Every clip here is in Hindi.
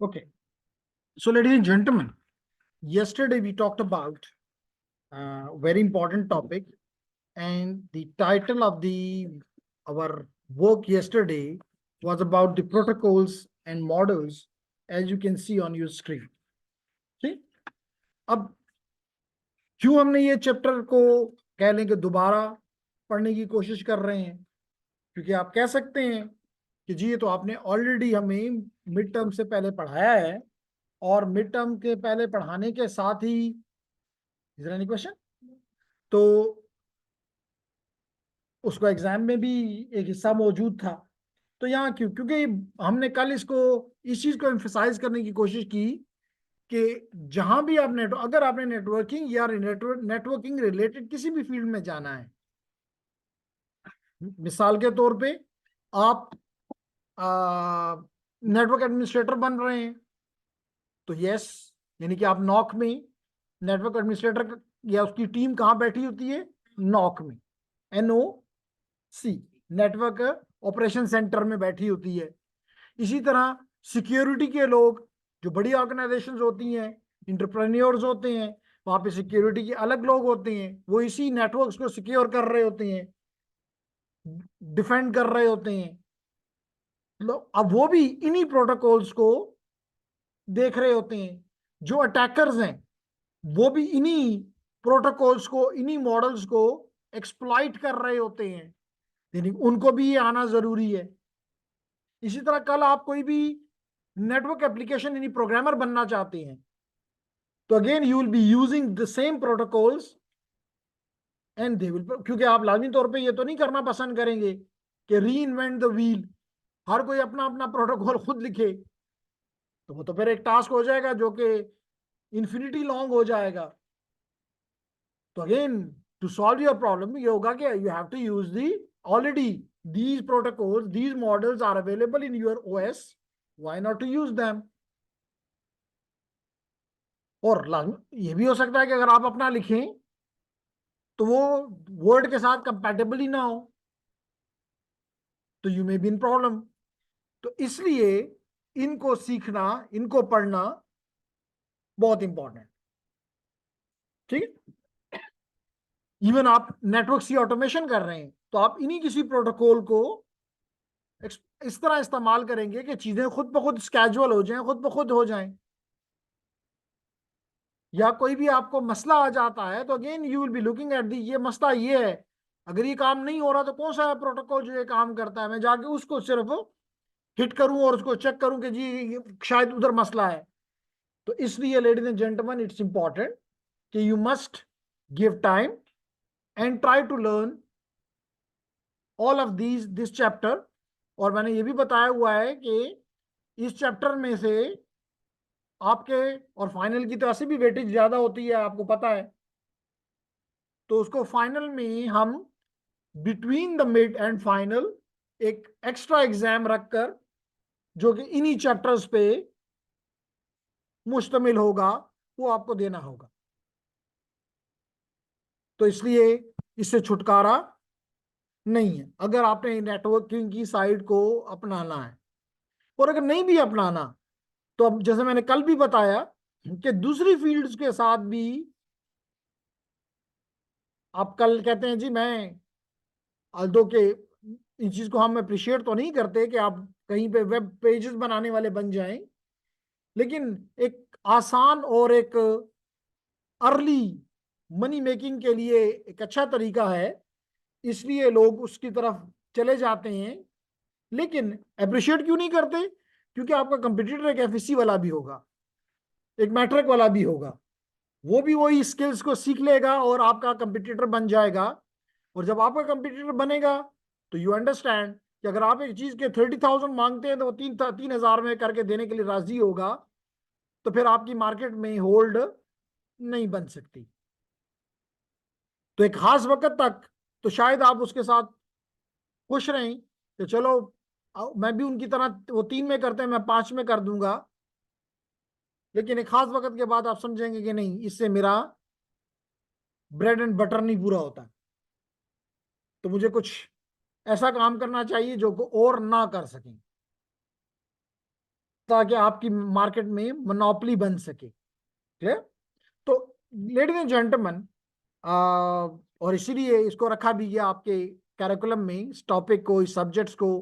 Okay. So, ladies and gentlemen, yesterday we talked about a very important topic, and the title of the our work yesterday was about the protocols and models, as you can see on your screen. See, अब क्यों हमने ये चैप्टर को कह लें कि दोबारा पढ़ने की कोशिश कर रहे हैं, क्योंकि आप कह सकते हैं कि जी ये तो आपने ऑलरेडी हमें मिड टर्म से पहले पढ़ाया है, और मिड टर्म के पहले पढ़ाने के साथ ही इज देयर एनी क्वेश्चन, तो उसको एग्जाम में भी एक हिस्सा मौजूद था। तो यहाँ क्यों? क्योंकि हमने कल इसको इस चीज को एम्फसाइज करने की कोशिश की कि जहां भी आप अगर आपने नेटवर्किंग या नेटवर्किंग रिलेटेड किसी भी फील्ड में जाना है, मिसाल के तौर पे आप नेटवर्क एडमिनिस्ट्रेटर बन रहे हैं, तो यस, यानी कि आप नॉक में नेटवर्क एडमिनिस्ट्रेटर या उसकी टीम कहाँ बैठी होती है? नॉक में, NOC, नेटवर्क ऑपरेशन सेंटर में बैठी होती है। इसी तरह सिक्योरिटी के लोग, जो बड़ी ऑर्गेनाइजेशंस होती हैं, इंटरप्रेन्योर्स होते हैं, वहां पे सिक्योरिटी के अलग लोग होते हैं, वो इसी नेटवर्क्स को सिक्योर कर रहे होते हैं, डिफेंड कर रहे होते हैं। अब वो भी इन्हीं प्रोटोकॉल्स को देख रहे होते हैं। जो अटैकर्स हैं वो भी इन्हीं प्रोटोकॉल्स को, इन्हीं मॉडल्स को एक्सप्लॉइट कर रहे होते हैं, यानी उनको भी ये आना जरूरी है। इसी तरह कल आप कोई भी नेटवर्क एप्लीकेशन यानी प्रोग्रामर बनना चाहते हैं, तो again you will be using the same protocols and they will, क्योंकि आप लाजमी तौर पे ये तो नहीं करना पसंद करेंगे कि री इन्वेंट द व्हील, हर कोई अपना अपना प्रोटोकॉल खुद लिखे, तो वो तो फिर एक टास्क हो जाएगा जो कि इन्फिनिटी लॉन्ग हो जाएगा। तो again to solve your problem ये होगा कि you have to use the already these protocols, these models are available in your OS, why not to use them. और ये भी हो सकता है कि अगर आप अपना लिखें तो वो वर्ड के साथ कंपैटिबल ही ना हो, तो you may be in problem. तो इसलिए इनको सीखना, इनको पढ़ना बहुत इंपॉर्टेंट। ठीक है? इवन आप नेटवर्क सी ऑटोमेशन कर रहे हैं तो आप इन्हीं किसी प्रोटोकॉल को इस तरह इस्तेमाल करेंगे कि चीजें खुद ब खुद स्केजुअल हो जाएं, खुद ब खुद हो जाएं। या कोई भी आपको मसला आ जाता है तो again you will be looking at the, ये मसला ये है, अगर ये काम नहीं हो रहा तो कौन सा प्रोटोकॉल जो ये काम करता है, मैं जाके उसको सिर्फ हिट करूं और उसको चेक करूं कि जी शायद उधर मसला है। तो इसलिए ladies and gentleman, it's important कि you must give time and try to learn all of this chapter. और मैंने ये भी बताया हुआ है कि इस चैप्टर में से आपके, और फाइनल की तो ऐसे भी वेटेज ज्यादा होती है, आपको पता है, तो उसको फाइनल में हम between the mid and final एक एक्स्ट्रा एग्जाम रखकर, जो कि इन्हीं चैप्टर्स पे मुश्तमिल होगा, वो आपको देना होगा। तो इसलिए इससे छुटकारा नहीं है अगर आपने नेटवर्किंग की साइड को अपनाना है। और अगर नहीं भी अपनाना, तो अब जैसे मैंने कल भी बताया कि दूसरी फील्ड्स के साथ भी आप कल कहते हैं जी मैं, दो के इस चीज को हम अप्रिशिएट तो नहीं करते कि आप कहीं पे वेब पेजेस बनाने वाले बन जाएं, लेकिन एक आसान और एक अर्ली मनी मेकिंग के लिए एक अच्छा तरीका है, इसलिए लोग उसकी तरफ चले जाते हैं। लेकिन अप्रिशिएट क्यों नहीं करते? क्योंकि आपका कंपटीटर एक FSC वाला भी होगा, एक मैट्रिक वाला भी होगा, वो भी वही स्किल्स को सीख लेगा और आपका कंपटीटर बन जाएगा। और जब आपका कंपटीटर बनेगा तो यू अंडरस्टैंड कि अगर आप एक चीज के 30,000 मांगते हैं तो वो 3,000 में करके देने के लिए राजी होगा, तो फिर आपकी मार्केट में होल्ड नहीं बन सकती। तो एक खास वक्त तक तो शायद आप उसके साथ खुश रहें कि चलो मैं भी उनकी तरह, वो 3 में करते हैं मैं 5 में कर दूंगा, लेकिन एक खास वक्त के बाद आप समझेंगे कि नहीं, इससे मेरा ब्रेड एंड बटर नहीं पूरा होता, तो मुझे कुछ ऐसा काम करना चाहिए जो को और ना कर सकें। ताकि आपकी मार्केट में मोनोपोली बन सके। क्लियर? तो लेडीज एंड जेंटलमैन, और इसीलिए इसको रखा भी गया आपके कैरिकुलम में, इस टॉपिक को, इस सब्जेक्ट्स को,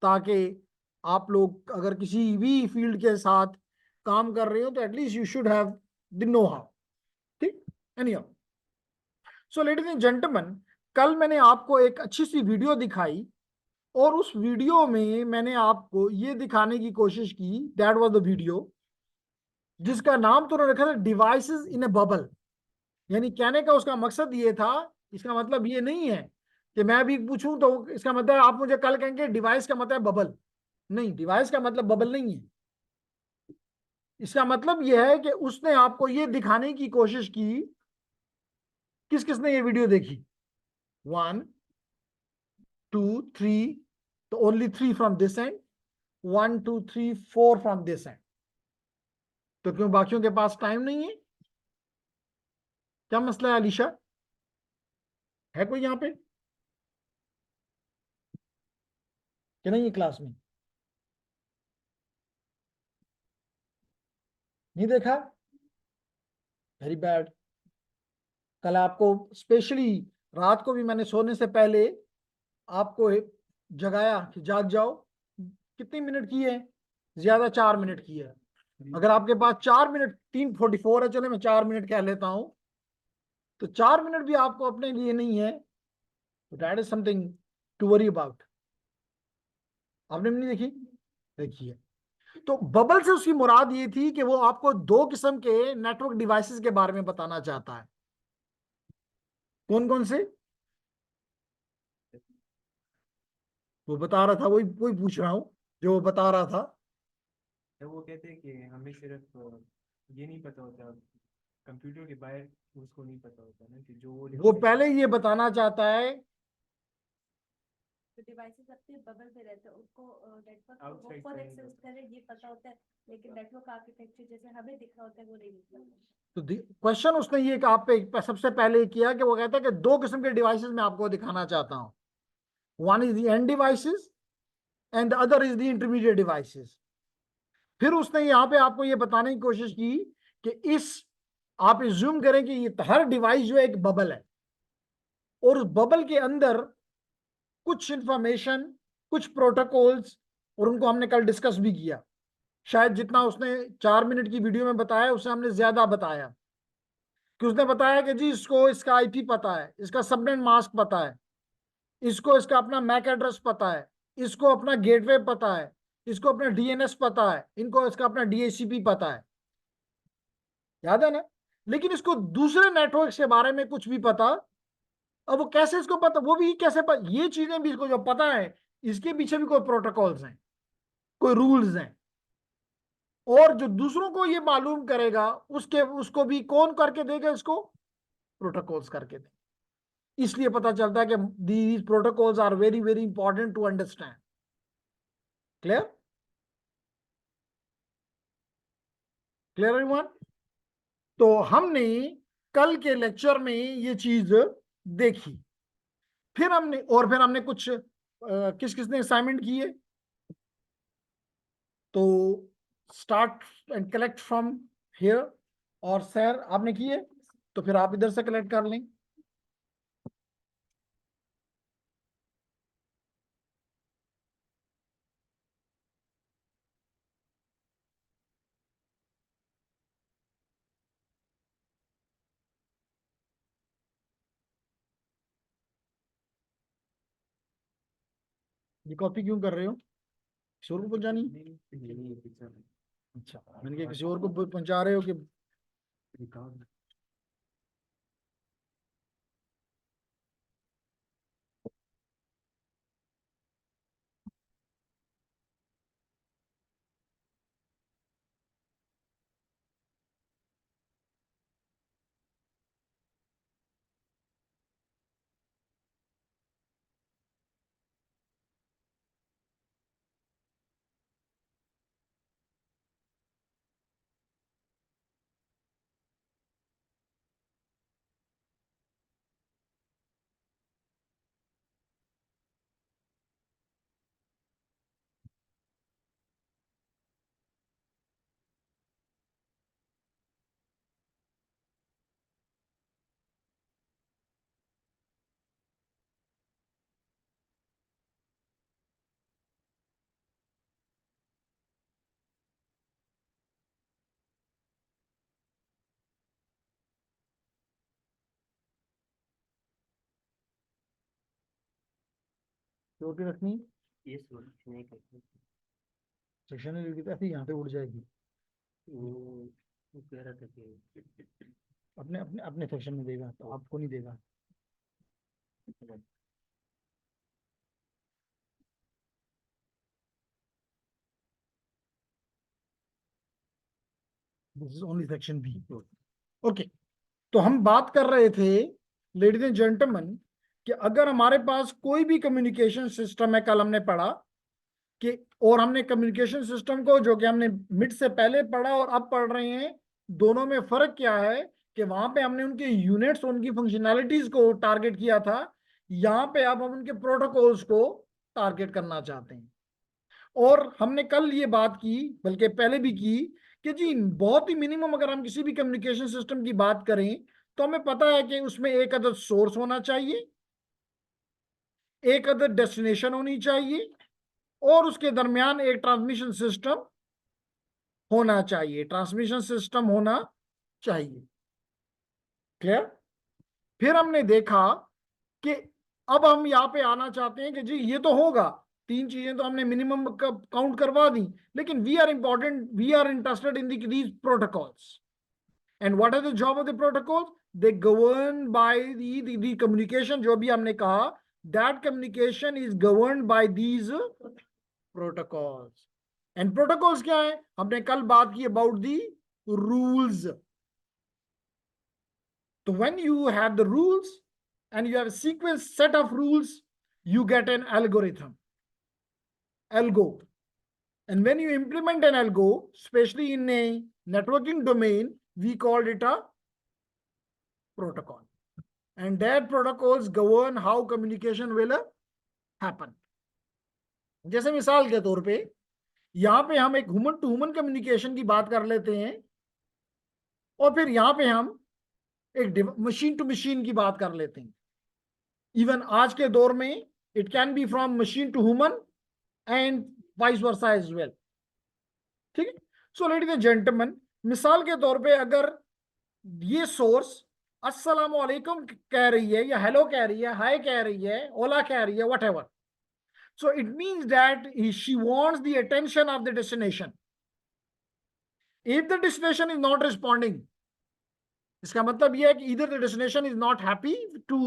ताकि आप लोग अगर किसी भी फील्ड के साथ काम कर रहे हो तो at least you should have the know how. ठीक? Any, so ladies and gentleman, कल मैंने आपको एक अच्छी सी वीडियो दिखाई, और उस वीडियो में मैंने आपको ये दिखाने की कोशिश की, दैट वाज द वीडियो जिसका नाम तो उन्होंने रखा था डिवाइसेस इन ए बबल। यानी कहने का उसका मकसद ये था, इसका मतलब ये नहीं है कि मैं अभी पूछूं तो इसका मतलब आप मुझे कल कहेंगे डिवाइस का मतलब बबल। नहीं, डिवाइस का मतलब बबल नहीं है। इसका मतलब यह है कि उसने आपको ये दिखाने की कोशिश की, किस किसने ये वीडियो देखी? 1 2 3, तो only 3 from this and, 1 2 3 4 from this and. तो क्यों बाकियों के पास टाइम नहीं है? क्या मसला है अलीशा? है कोई यहाँ पे कि नहीं है क्लास में? नहीं देखा? Very bad. कल आपको स्पेशली रात को भी मैंने सोने से पहले आपको जगाया कि जाग जाओ। कितनी मिनट की है? ज्यादा 4 मिनट की है। अगर आपके पास 4 मिनट, 3:44 है, चले मैं 4 मिनट कह लेता हूं, तो 4 मिनट भी आपको अपने लिए नहीं है, तो that is something to worry about. आपने भी नहीं देखी? देखिए, तो बबल से उसकी मुराद ये थी कि वो आपको दो किस्म के नेटवर्क डिवाइसेस के बारे में बताना चाहता है। कौन कौन से? वो बता रहा था, वही वही पूछ रहा हूं जो वो बता रहा था। तो वो कहते हैं कि हमें सिर्फ ये नहीं पता होता, कंप्यूटर के बाहर उसको नहीं पता होता ना, कि जो वो वो डिवाइस पहले ये बताना चाहता है, तो डिवाइसेस अपने बबल में रहते हैं, उसको नेटवर्क को वो आउटसाइड खुद करेंगे। एक्सेस करे ये पता होता है, लेकिन नेटवर्क आर्किटेक्चर जैसे हमें दिख रहा होता है वो नहीं दिख रहा। तो क्वेश्चन उसने ये आप पे सबसे पहले किया कि वो कहता है कि दो किस्म के डिवाइसेस मैं आपको दिखाना चाहता हूं, one is the end devices and the other is the intermediate devices. फिर उसने यहाँ पे आपको ये बताने की कोशिश की कि इस, आप इज्यूम करें कि ये हर डिवाइस जो है एक बबल है, और उस बबल के अंदर कुछ इंफॉर्मेशन, कुछ प्रोटोकॉल्स, और उनको हमने कल डिस्कस भी किया। शायद जितना उसने 4 मिनट की वीडियो में बताया उससे हमने ज्यादा बताया, कि उसने बताया कि जी इसको इसका आईपी पता है, इसका सबनेट मास्क पता है, इसको इसका अपना मैक एड्रेस पता है, इसको अपना गेटवे पता है, इसको अपना डीएनएस पता है, इनको इसका अपना डीएचसीपी पता है। याद है ना? लेकिन इसको दूसरे नेटवर्क के बारे में कुछ भी पता। अब वो कैसे इसको पता, वो भी कैसे पता, ये चीजें भी इसको जो पता है, इसके पीछे भी कोई प्रोटोकॉल्स हैं, कोई रूल्स हैं। और जो दूसरों को ये मालूम करेगा उसके, उसको भी कौन करके देगा? इसको प्रोटोकॉल्स करके देगा। इसलिए पता चलता है कि these protocols are very very important to understand. Clear? Clear everyone? तो हमने कल के लेक्चर में ये चीज देखी। फिर हमने कुछ किस किसने असाइनमेंट किए? तो start and collect from here, और सर आपने किए, तो फिर आप इधर से कलेक्ट कर लें। ये कॉपी क्यों कर रहे हो? किसी और को पहुंचानी? नहीं पिक्चर अच्छा, मैंने कहा किसी और को पहुंचा रहे हो कि? रिकॉर्ड। जोड़ के रखनी, ये सोच नहीं करते। सेक्शन की तो ऐसे यहाँ पे उड़ जाएगी, वो कह रहा था कि अपने अपने अपने सेक्शन में देगा, तो आपको नहीं देगा। This is only section B. Okay, तो हम बात कर रहे थे लेडीज एंड जेंटलमैन कि अगर हमारे पास कोई भी कम्युनिकेशन सिस्टम है, कल हमने पढ़ा कि, और हमने कम्युनिकेशन सिस्टम को, जो कि हमने मिड से पहले पढ़ा और अब पढ़ रहे हैं, दोनों में फर्क क्या है कि वहां पे हमने उनके यूनिट्स, उनकी फंक्शनैलिटीज को टारगेट किया था, यहाँ पे अब हम उनके प्रोटोकॉल्स को टारगेट करना चाहते हैं। और हमने कल ये बात की, बल्कि पहले भी की, कि जी बहुत ही मिनिमम अगर हम किसी भी कम्युनिकेशन सिस्टम की बात करें तो हमें पता है कि उसमें एक अदद सोर्स होना चाहिए, एक अदद डेस्टिनेशन होनी चाहिए, और उसके दरमियान एक ट्रांसमिशन सिस्टम होना चाहिए, ट्रांसमिशन सिस्टम होना चाहिए। क्लियर? फिर हमने देखा कि अब हम यहाँ पे आना चाहते हैं कि जी ये तो होगा, तीन चीजें तो हमने मिनिमम काउंट करवा दी, लेकिन we are interested in these protocols. And what are the job of the protocols? They govern by the communication, जो भी हमने कहा, that communication is govern by these protocols. And protocols क्या है? हमने कल बात की अबाउट दी रूल्स। तो when you have the rules and you have a sequence set of rules, you get an algorithm, algo. And when you implement an algo, especially in a networking domain, we called it a protocol, and that protocols govern how communication will happen. जैसे मिसाल के तौर पे यहाँ पे हम एक ह्यूमन टू ह्यूमन कम्युनिकेशन की बात कर लेते हैं, और फिर यहाँ पे हम एक मशीन टू मशीन की बात कर लेते हैं। इवन आज के दौर में it can be from machine to human and vice versa as well. ठीक है? सो लेडीज एंड जेंटलमैन, मिसाल के तौर पे अगर ये सोर्स अस्सलाम वालेकुम कह रही है, या हेलो कह रही है, हाय कह रही है, ओला कह रही है, whatever, so it means that she wants the attention of the destination. If the destination is not responding, इसका मतलब यह है कि either the destination is not happy to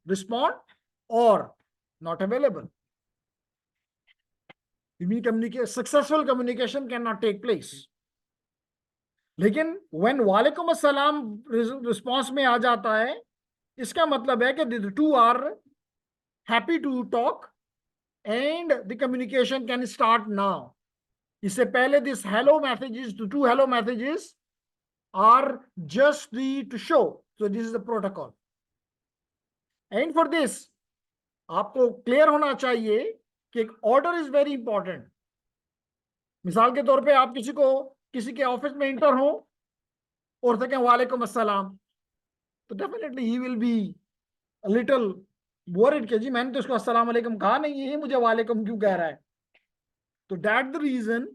respond or not available. You mean successful communication cannot take place. लेकिन when वालेकुम अस्सलाम रिस्पॉन्स में आ जाता है, इसका मतलब है कि the two are happy to talk and the communication can start now. इससे पहले this hello messages, the two hello messages are just to show. So this is the protocol. And for this, आपको क्लियर होना चाहिए कि एक ऑर्डर इज वेरी इंपॉर्टेंट। मिसाल के तौर पे आप किसी के ऑफिस में इंटर हो और सकें वालेकुम अस्सलाम, तो definitely he will be little worried कि जी मैंने तो इसको अस्सलाम वालेकुम कहा नहीं है, मुझे वालेकुम क्यों कह रहा है। तो दैट द रीजन,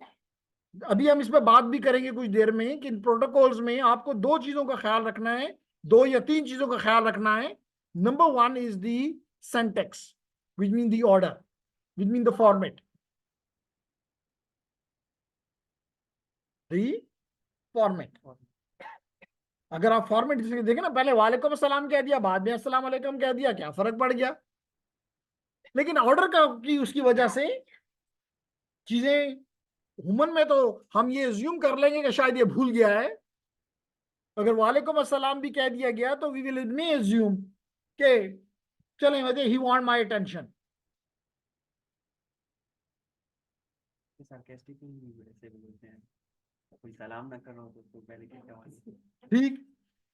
अभी हम इस पर बात भी करेंगे कुछ देर में, कि इन प्रोटोकॉल्स में आपको दो चीजों का ख्याल रखना है, दो या तीन चीजों का ख्याल रखना है। Number one is the syntax, which mean the order, which mean the format. The format. अगर आप फॉर्मेट देखें ना, पहले वालेकुम अस्सलाम कह दिया, बाद में अस्सलाम वालेकुम कह दिया, क्या फर्क पड़ गया? लेकिन ऑर्डर की उसकी वजह से चीजें, ह्यूमन में तो हम ये अज्यूम कर लेंगे कि शायद ये भूल गया है। अगर वालेकुम अस्सलाम भी कह दिया गया तो वी विल मे अज्यूम के चलें वजह he want my attention. Sarcastically भी ऐसे बोलते हैं, कोई सलाम ना करो तो उसको पहले क्या कहेंगे? ठीक,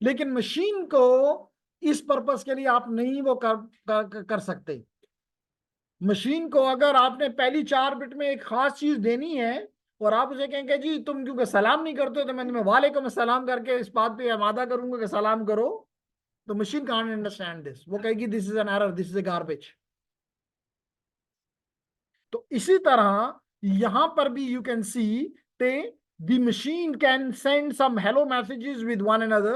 लेकिन मशीन को इस पर्पस के लिए आप नहीं वो कर सकते। मशीन को अगर आपने पहली 4 बिट में एक खास चीज देनी है और आप उसे कहेंगे जी तुम क्योंकि सलाम नहीं करते हो तो मैं तुम्हें वालेकुम अस्सलाम करके इस बात पे आमादा करूंगा कि सलाम करो, तो मशीन कांट अंडरस्टैंड दिस। वो कहेगी this is an error, this is a garbage. तो इसी तरह यहां पर भी you can see the machine can send some hello messages with one another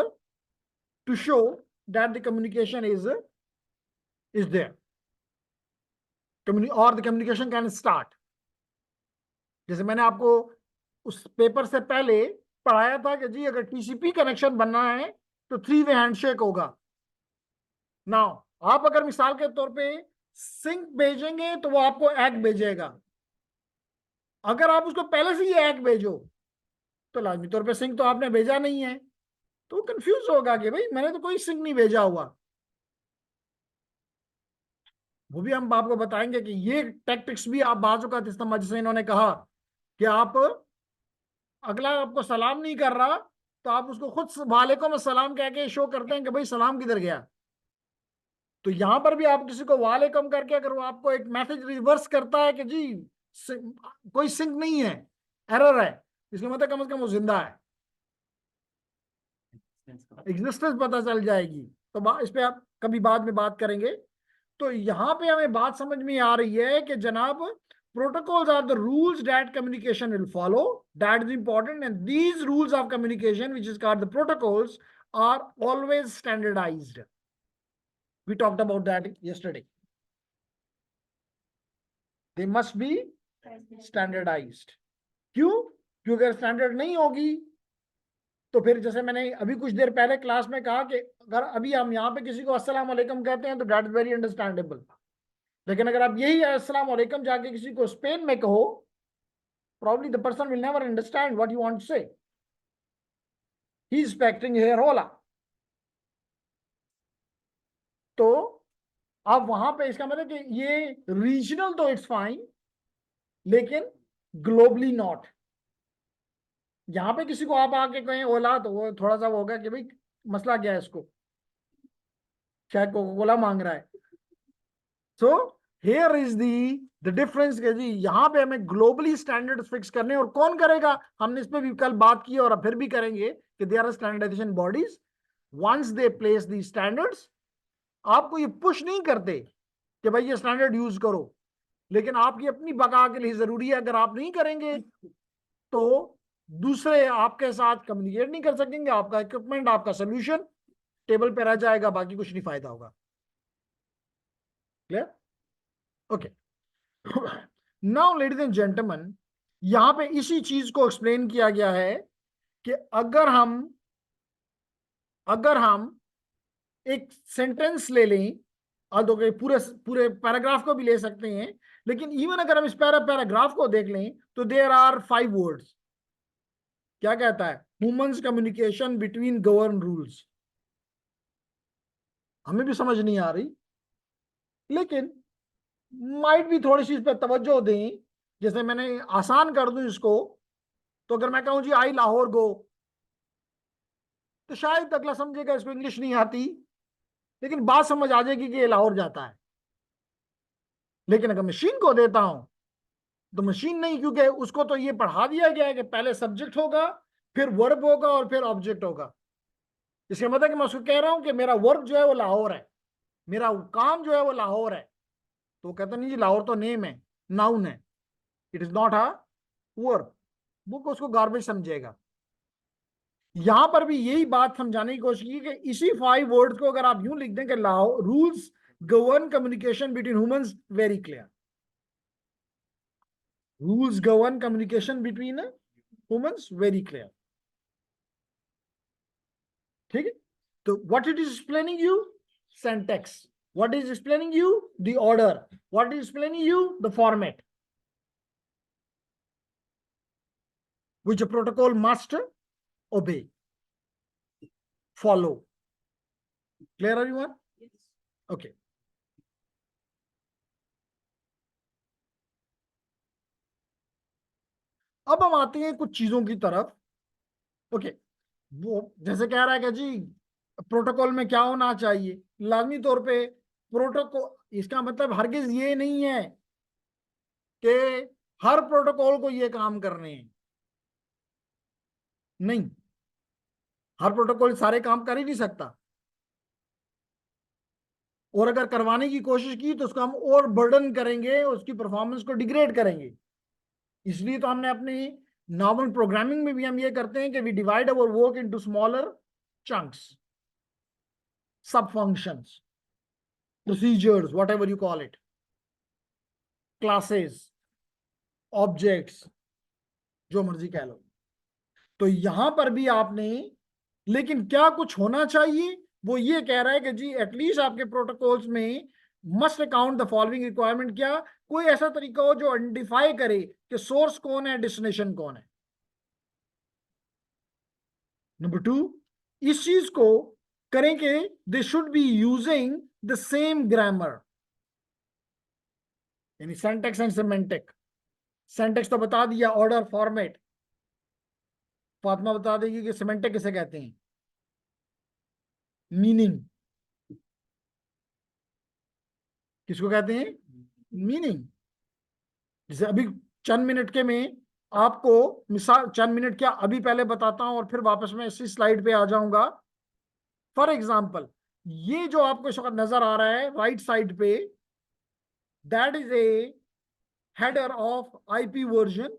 to show that the communication is there. और द कम्युनिकेशन कैन स्टार्ट। जैसे मैंने आपको उस पेपर से पहले पढ़ाया था कि जी अगर टीसीपी कनेक्शन बनना है तो 3 वे हैंडशेक होगा। नाउ आप अगर मिसाल के तौर पे सिंक भेजेंगे तो वो आपको एग भेजेगा। अगर आप उसको पहले से ही एग भेजो तो लाजमी तौर पे सिंक तो आपने भेजा नहीं है, तो कंफ्यूज होगा कि भाई मैंने तो कोई सिंक नहीं भेजा हुआ। वो भी हम आपको बताएंगे कि ये टैक्टिक्स भी आप बाजू का इस्तेमाल, जैसे इन्होंने कहा कि आप अगला आपको सलाम नहीं कर रहा तो आप उसको खुद वालेकुम अस्सलाम कह के शो करते हैं कि भाई सलाम किधर गया। तो यहां पर भी आप किसी को वालेकुम करके अगर वो आपको एक मैसेज रिवर्स करता है कि जी कोई सिंक नहीं है, एरर है, इसका मतलब कम से कम वो जिंदा है, एग्जिस्टेंस पता चल जाएगी। तो इस पे आप कभी बाद में बात करेंगे। तो यहां पे हमें बात समझ में आ रही है कि जनाब protocols are the rules that communication will follow, that is important, and these rules of communication which is called the protocols are always standardized. We talked about that yesterday. They must be standardized. क्यों? क्योंकि अगर स्टैंडर्ड नहीं होगी तो फिर जैसे मैंने अभी कुछ देर पहले क्लास में कहा कि अगर अभी हम यहाँ पे किसी को अस्सलाम वालेकुम कहते हैं तो दैट इज वेरी अंडरस्टैंडेबल, लेकिन अगर आप यही अस्सलाम वालेकुम जाके किसी को स्पेन में कहो, probably the person will never understand what you want to say. He is expecting here hola. तो आप वहां पे इसका मतलब कि ये रीजनल तो इट्स फाइन, लेकिन ग्लोबली नॉट। यहां पे किसी को आप आके कहें ओला तो वो थोड़ा सा वो होगा कि भाई मसला क्या है, इसको शायद कोका कोला मांग रहा है। So here is the difference के जी यहाँ पे हमें ग्लोबली स्टैंडर्ड फिक्स करने, और कौन करेगा हमने इस पे भी कल बात की और फिर भी करेंगे कि they are standardisation bodies. Once they place the standards, आपको ये पुश नहीं करते कि भाई ये स्टैंडर्ड यूज करो, लेकिन आपकी अपनी बका के लिए जरूरी है। अगर आप नहीं करेंगे तो दूसरे आपके साथ कम्युनिकेट नहीं कर सकेंगे, आपका इक्विपमेंट आपका सोल्यूशन टेबल पे रह जाएगा, बाकी कुछ नहीं फायदा होगा। Clear? Okay. Now ladies and gentleman, यहां पे इसी चीज को एक्सप्लेन किया गया है कि अगर हम एक सेंटेंस ले लें, तो पूरे पूरे पैराग्राफ को भी ले सकते हैं, लेकिन इवन अगर हम इस पैराग्राफ को देख लें तो देयर आर 5 वर्ड्स। क्या कहता है? Humans communication between govern rules. हमें भी समझ नहीं आ रही, लेकिन माइट भी थोड़ी सी इस पर तवज्जो दें। जैसे मैंने आसान कर दूं इसको, तो अगर मैं कहूं जी आई लाहौर गो, तो शायद अगला समझेगा इसको इंग्लिश नहीं आती, लेकिन बात समझ आ जाएगी कि ये लाहौर जाता है। लेकिन अगर मशीन को देता हूं तो मशीन नहीं, क्योंकि उसको तो ये पढ़ा दिया गया है कि पहले सब्जेक्ट होगा, फिर वर्ब होगा और फिर ऑब्जेक्ट होगा। इसका मतलब कि मैं उसको कह रहा हूं कि मेरा वर्ब जो है वो लाहौर है, मेरा काम जो है वो लाहौर है, तो वो कहता नहीं जी लाहौर तो नेम है, नाउन है, it is not a verb. वो उसको गार्बेज समझेगा। यहां पर भी यही बात समझाने की कोशिश की कि इसी 5 वर्ड्स को अगर आप यूं लिख दें कि rules govern communication between humans, very clear. Rules govern communication between humans, very clear. ठीक है? तो what it is explaining you? Syntax. What is explaining you? The order. What is explaining you? The format which a protocol must obey, follow. Clear everyone? Yes. Okay. अब हम आते हैं कुछ चीजों की तरफ। ओके, वो जैसे कह रहा है कि जी प्रोटोकॉल में क्या होना चाहिए, लाजमी तौर पे प्रोटोकॉल, इसका मतलब हरगिज ये नहीं है कि हर प्रोटोकॉल को ये काम करने हैं, नहीं, हर प्रोटोकॉल सारे काम कर ही नहीं सकता, और अगर करवाने की कोशिश की तो उसको हम और बर्डन करेंगे, उसकी परफॉर्मेंस को डिग्रेड करेंगे। इसलिए तो हमने अपनी नॉर्मल प्रोग्रामिंग में भी हम ये करते हैं कि we divide our work into smaller chunks, sub functions, procedures, whatever you call it. Classes, objects, जो मर्जी कह लो। तो यहां पर भी आपने, लेकिन क्या कुछ होना चाहिए, वो ये कह रहा है कि जी एटलीस्ट आपके प्रोटोकॉल्स में must account the following requirement. क्या कोई ऐसा तरीका हो जो आइडेंटिफाई करे कि सोर्स कौन है, डेस्टिनेशन कौन है। नंबर 2, इस चीज को करें कि they should be using the same grammar, यानी सेंटेक्स एंड सिमेंटिक। सेंटेक्स तो बता दिया, ऑर्डर, फॉर्मेट। फातिमा बता देगी कि सिमेंटिक किसे कहते हैं, मीनिंग। किसको कहते हैं, मीनिंग। जैसे अभी चंद मिनट के में आपको मिसाल, चंद मिनट क्या, अभी पहले बताता हूं और फिर वापस मैं इसी स्लाइड पे आ जाऊंगा। फॉर एग्जाम्पल, ये जो आपको इस वक्त नजर आ रहा है राइट साइड पे, that is a header of IP version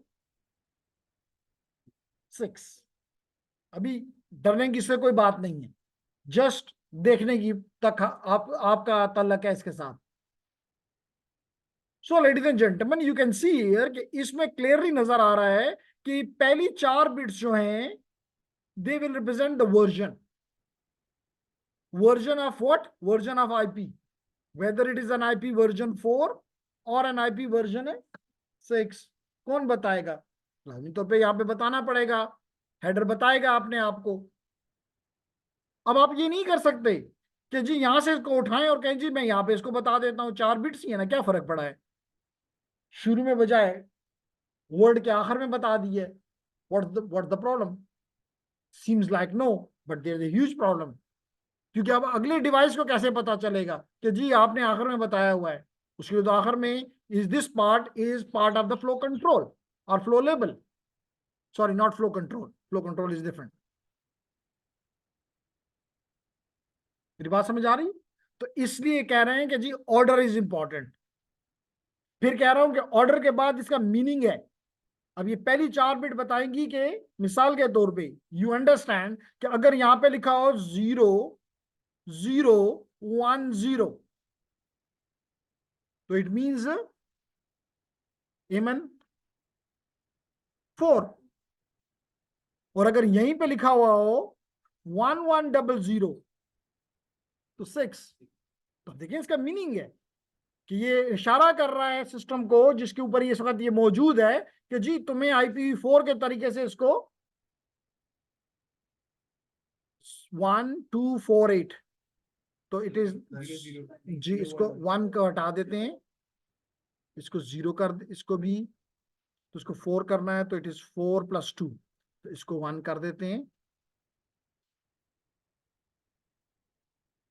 6। अभी डरने की इससे कोई बात नहीं है, जस्ट देखने की तक आपका तल्लक है इसके साथ। सो ladies and gentleman, you can see here कि इसमें क्लियरली नजर आ रहा है कि पहली 4 बिट्स जो हैं, they will represent the version of what, version of IP, whether it is an IP version 4 और एन आईपी वर्जन 6। कौन बताएगा, लाजमी तौर पे यहां पे बताना पड़ेगा, हेडर बताएगा अपने आप को। अब आप ये नहीं कर सकते कि जी यहां से इसको उठाएं और कहें जी मैं यहां पे इसको बता देता हूं, 4 बिट्स ही है ना, क्या फर्क पड़ा है, शुरू में बजाय वर्ड के आखिर में बता दिए। What the problem, seems like no, but there is a huge problem. क्योंकि अब अगले डिवाइस को कैसे पता चलेगा कि जी आपने आखिर में बताया हुआ है। उसके लिए तो आखिर में is this part is part of the flow control और flow label, sorry not flow control, flow control is different. मेरी बात समझ आ रही? तो इसलिए कह रहे हैं कि जी ऑर्डर इज इंपॉर्टेंट। फिर कह रहा हूं कि ऑर्डर के बाद इसका मीनिंग है। अब ये पहली 4 बिट बताएंगी कि मिसाल के तौर पे यू अंडरस्टैंड कि अगर यहां पे लिखा हो 0 0 1 0, तो इट मींस एमन 4। और अगर यहीं पे लिखा हुआ हो 1 1 0 0, तो 6। तो देखिए इसका मीनिंग है कि ये इशारा कर रहा है सिस्टम को जिसके ऊपर ये इस वक्त ये मौजूद है कि जी तुम्हें IPv4 के तरीके से इसको 1 2 4 8, तो इट इज जी, इसको 1 को हटा देते हैं, इसको 0 कर, इसको भी, तो इसको 4 करना है, तो इट इज 4 + 2, तो इसको 1 कर देते हैं।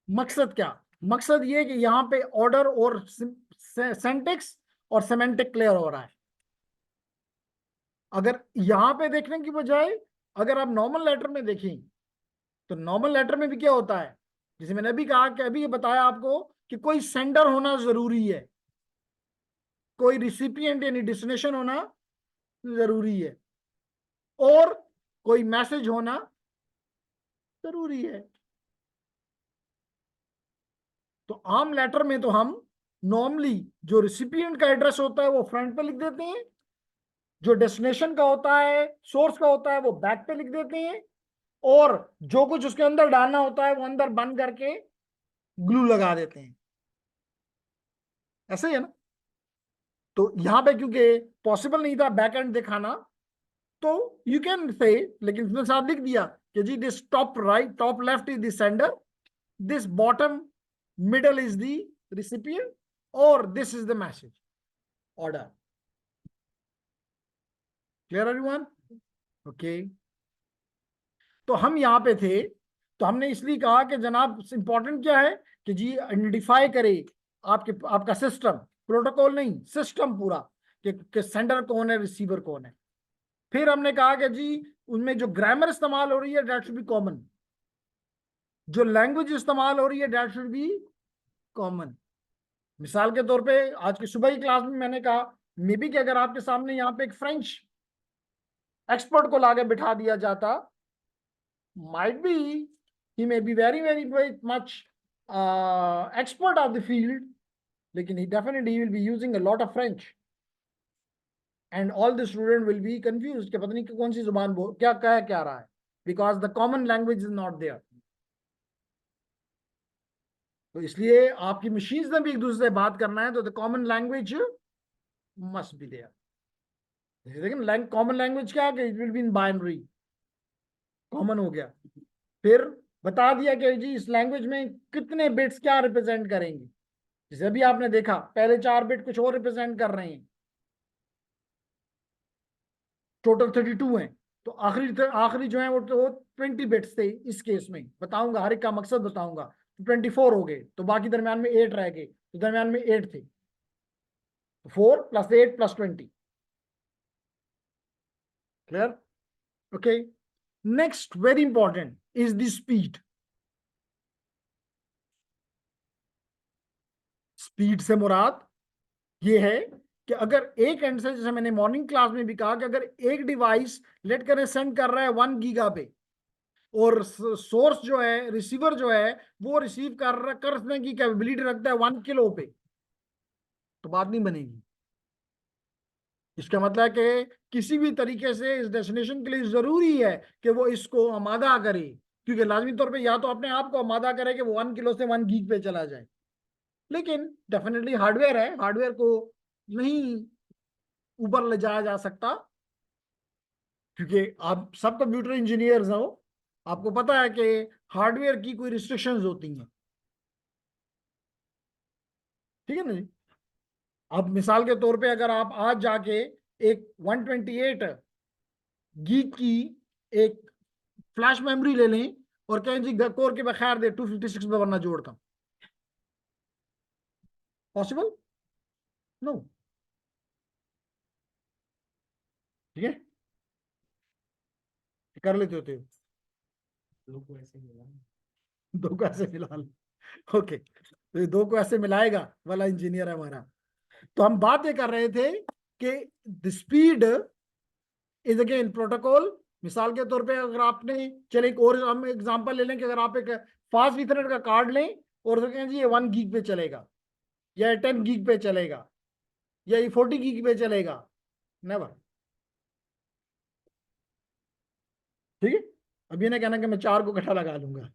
मकसद क्या, मकसद ये कि यहां पे ऑर्डर और सेंटेक्स और सेमेंटिक क्लियर हो रहा है। अगर यहां पे देखने की बजाय अगर आप नॉर्मल लेटर में देखें, तो नॉर्मल लेटर में भी क्या होता है, जैसे मैंने अभी कहा कि अभी ये बताया आपको कि कोई सेंडर होना जरूरी है, कोई रिसिपिएंट यानी डेस्टिनेशन होना जरूरी है, और कोई मैसेज होना जरूरी है। तो आम लेटर में तो हम नॉर्मली जो रिसिपिएंट का एड्रेस होता है वो फ्रंट पे लिख देते हैं, जो डेस्टिनेशन का होता है, सोर्स का होता है, वो बैक पे लिख देते हैं, और जो कुछ उसके अंदर डालना होता है वो अंदर बंद करके ग्लू लगा देते हैं। ऐसे ही है ना? तो यहां पे क्योंकि पॉसिबल नहीं था बैक एंड दिखाना, तो यू कैन से, लेकिन इसने साथ लिख दिया कि जी this top right, top left is the sender, this bottom middle is the recipient, और this is the message order. Clear everyone? Okay. तो हम यहां पे थे, तो हमने इसलिए कहा कि जनाब इंपॉर्टेंट क्या है कि जी आइडेंटिफाई करे आपका सिस्टम, प्रोटोकॉल नहीं, सिस्टम पूरा, कि सेंडर कौन है, रिसीवर कौन है। फिर हमने कहा कि जी उनमें जो ग्रामर इस्तेमाल हो रही है दैट शुड बी कॉमन, जो लैंग्वेज इस्तेमाल हो रही है दैट शुड बी कॉमन। मिसाल के तौर पे आज की सुबह की क्लास में मैंने कहा मे बी कि अगर आपके सामने यहाँ पे एक फ्रेंच एक्सपर्ट को लाके बिठा दिया जाता, might be he may be very very much expert of the field, लेकिन he definitely he will be using a lot of French and all the student will be confused कि पता नहीं कौन सी जुबान बोल क्या कह रहा है, because the common language is not there. तो इसलिए आपकी मशीन्स ने भी एक दूसरे से बात करना है तो the common language must be there. लेकिन कॉमन लैंग्वेज क्या है? It will be in binary. Common हो गया. फिर बता दिया कि जी इस लैंग्वेज में कितने बिट्स क्या रिप्रेजेंट करेंगे. जैसे अभी आपने देखा पहले 4 बिट कुछ और रिप्रेजेंट कर रहे हैं, टोटल 32 हैं. तो आखिरी जो है वो 20 बिट्स थे. इस केस में बताऊंगा, हर एक का मकसद बताऊंगा. 24 हो गए तो बाकी दरम्यान में 8 रह गए, तो दरम्यान में 8 थे. 4 + 8 + 20. Clear? Okay. Next very important is the speed. Speed से मुराद ये है कि अगर एक एंड से, जैसे मैंने मॉर्निंग क्लास में भी कहा कि अगर एक डिवाइस लेट करें सेंड कर रहा है 1 गीगा पे और सोर्स जो है, रिसीवर जो है वो रिसीव करने की कैपेबिलिटी रखता है 1 किलो पे, तो बात नहीं बनेगी. इसका मतलब है कि किसी भी तरीके से इस डेस्टिनेशन के लिए जरूरी है कि वो इसको आमादा करे, क्योंकि लाजमी तौर पे या तो अपने आप को आमादा करे कि वो 1 किलो से 1 गीग पे चला जाए. लेकिन डेफिनेटली हार्डवेयर है, हार्डवेयर को नहीं ऊपर ले जाया जा सकता, क्योंकि आप सब कंप्यूटर इंजीनियर्स हो, आपको पता है कि हार्डवेयर की कोई रिस्ट्रिक्शंस होती हैं. ठीक है ना जी. अब मिसाल के तौर पे अगर आप आज जाके एक 128 गीग की एक फ्लैश मेमोरी ले लें और कहें जी कोर के बखैर दे 256 में वरना जोड़ता हूं, पॉसिबल? नो. ठीक है, कर लेते होते हो. लोग को ऐसे मिला 2 को ऐसे मिला लो. ओके, तो ये 2 को ऐसे मिलाएगा वाला इंजीनियर है हमारा. तो हम बात ये कर रहे थे कि the speed is again protocol. मिसाल के तौर पे अगर आपने, चले एक और हम एग्जांपल ले लें कि अगर आप एक फास्ट इथरनेट का कार्ड लें और तो कहें जी ये 1 गीग पे चलेगा या 10 गीग पे चलेगा या ये 40 गीग पे चलेगा, नेवर. ठीक है. अब ये ना कहना कि मैं 4 को इकट्ठा लगा लूंगा.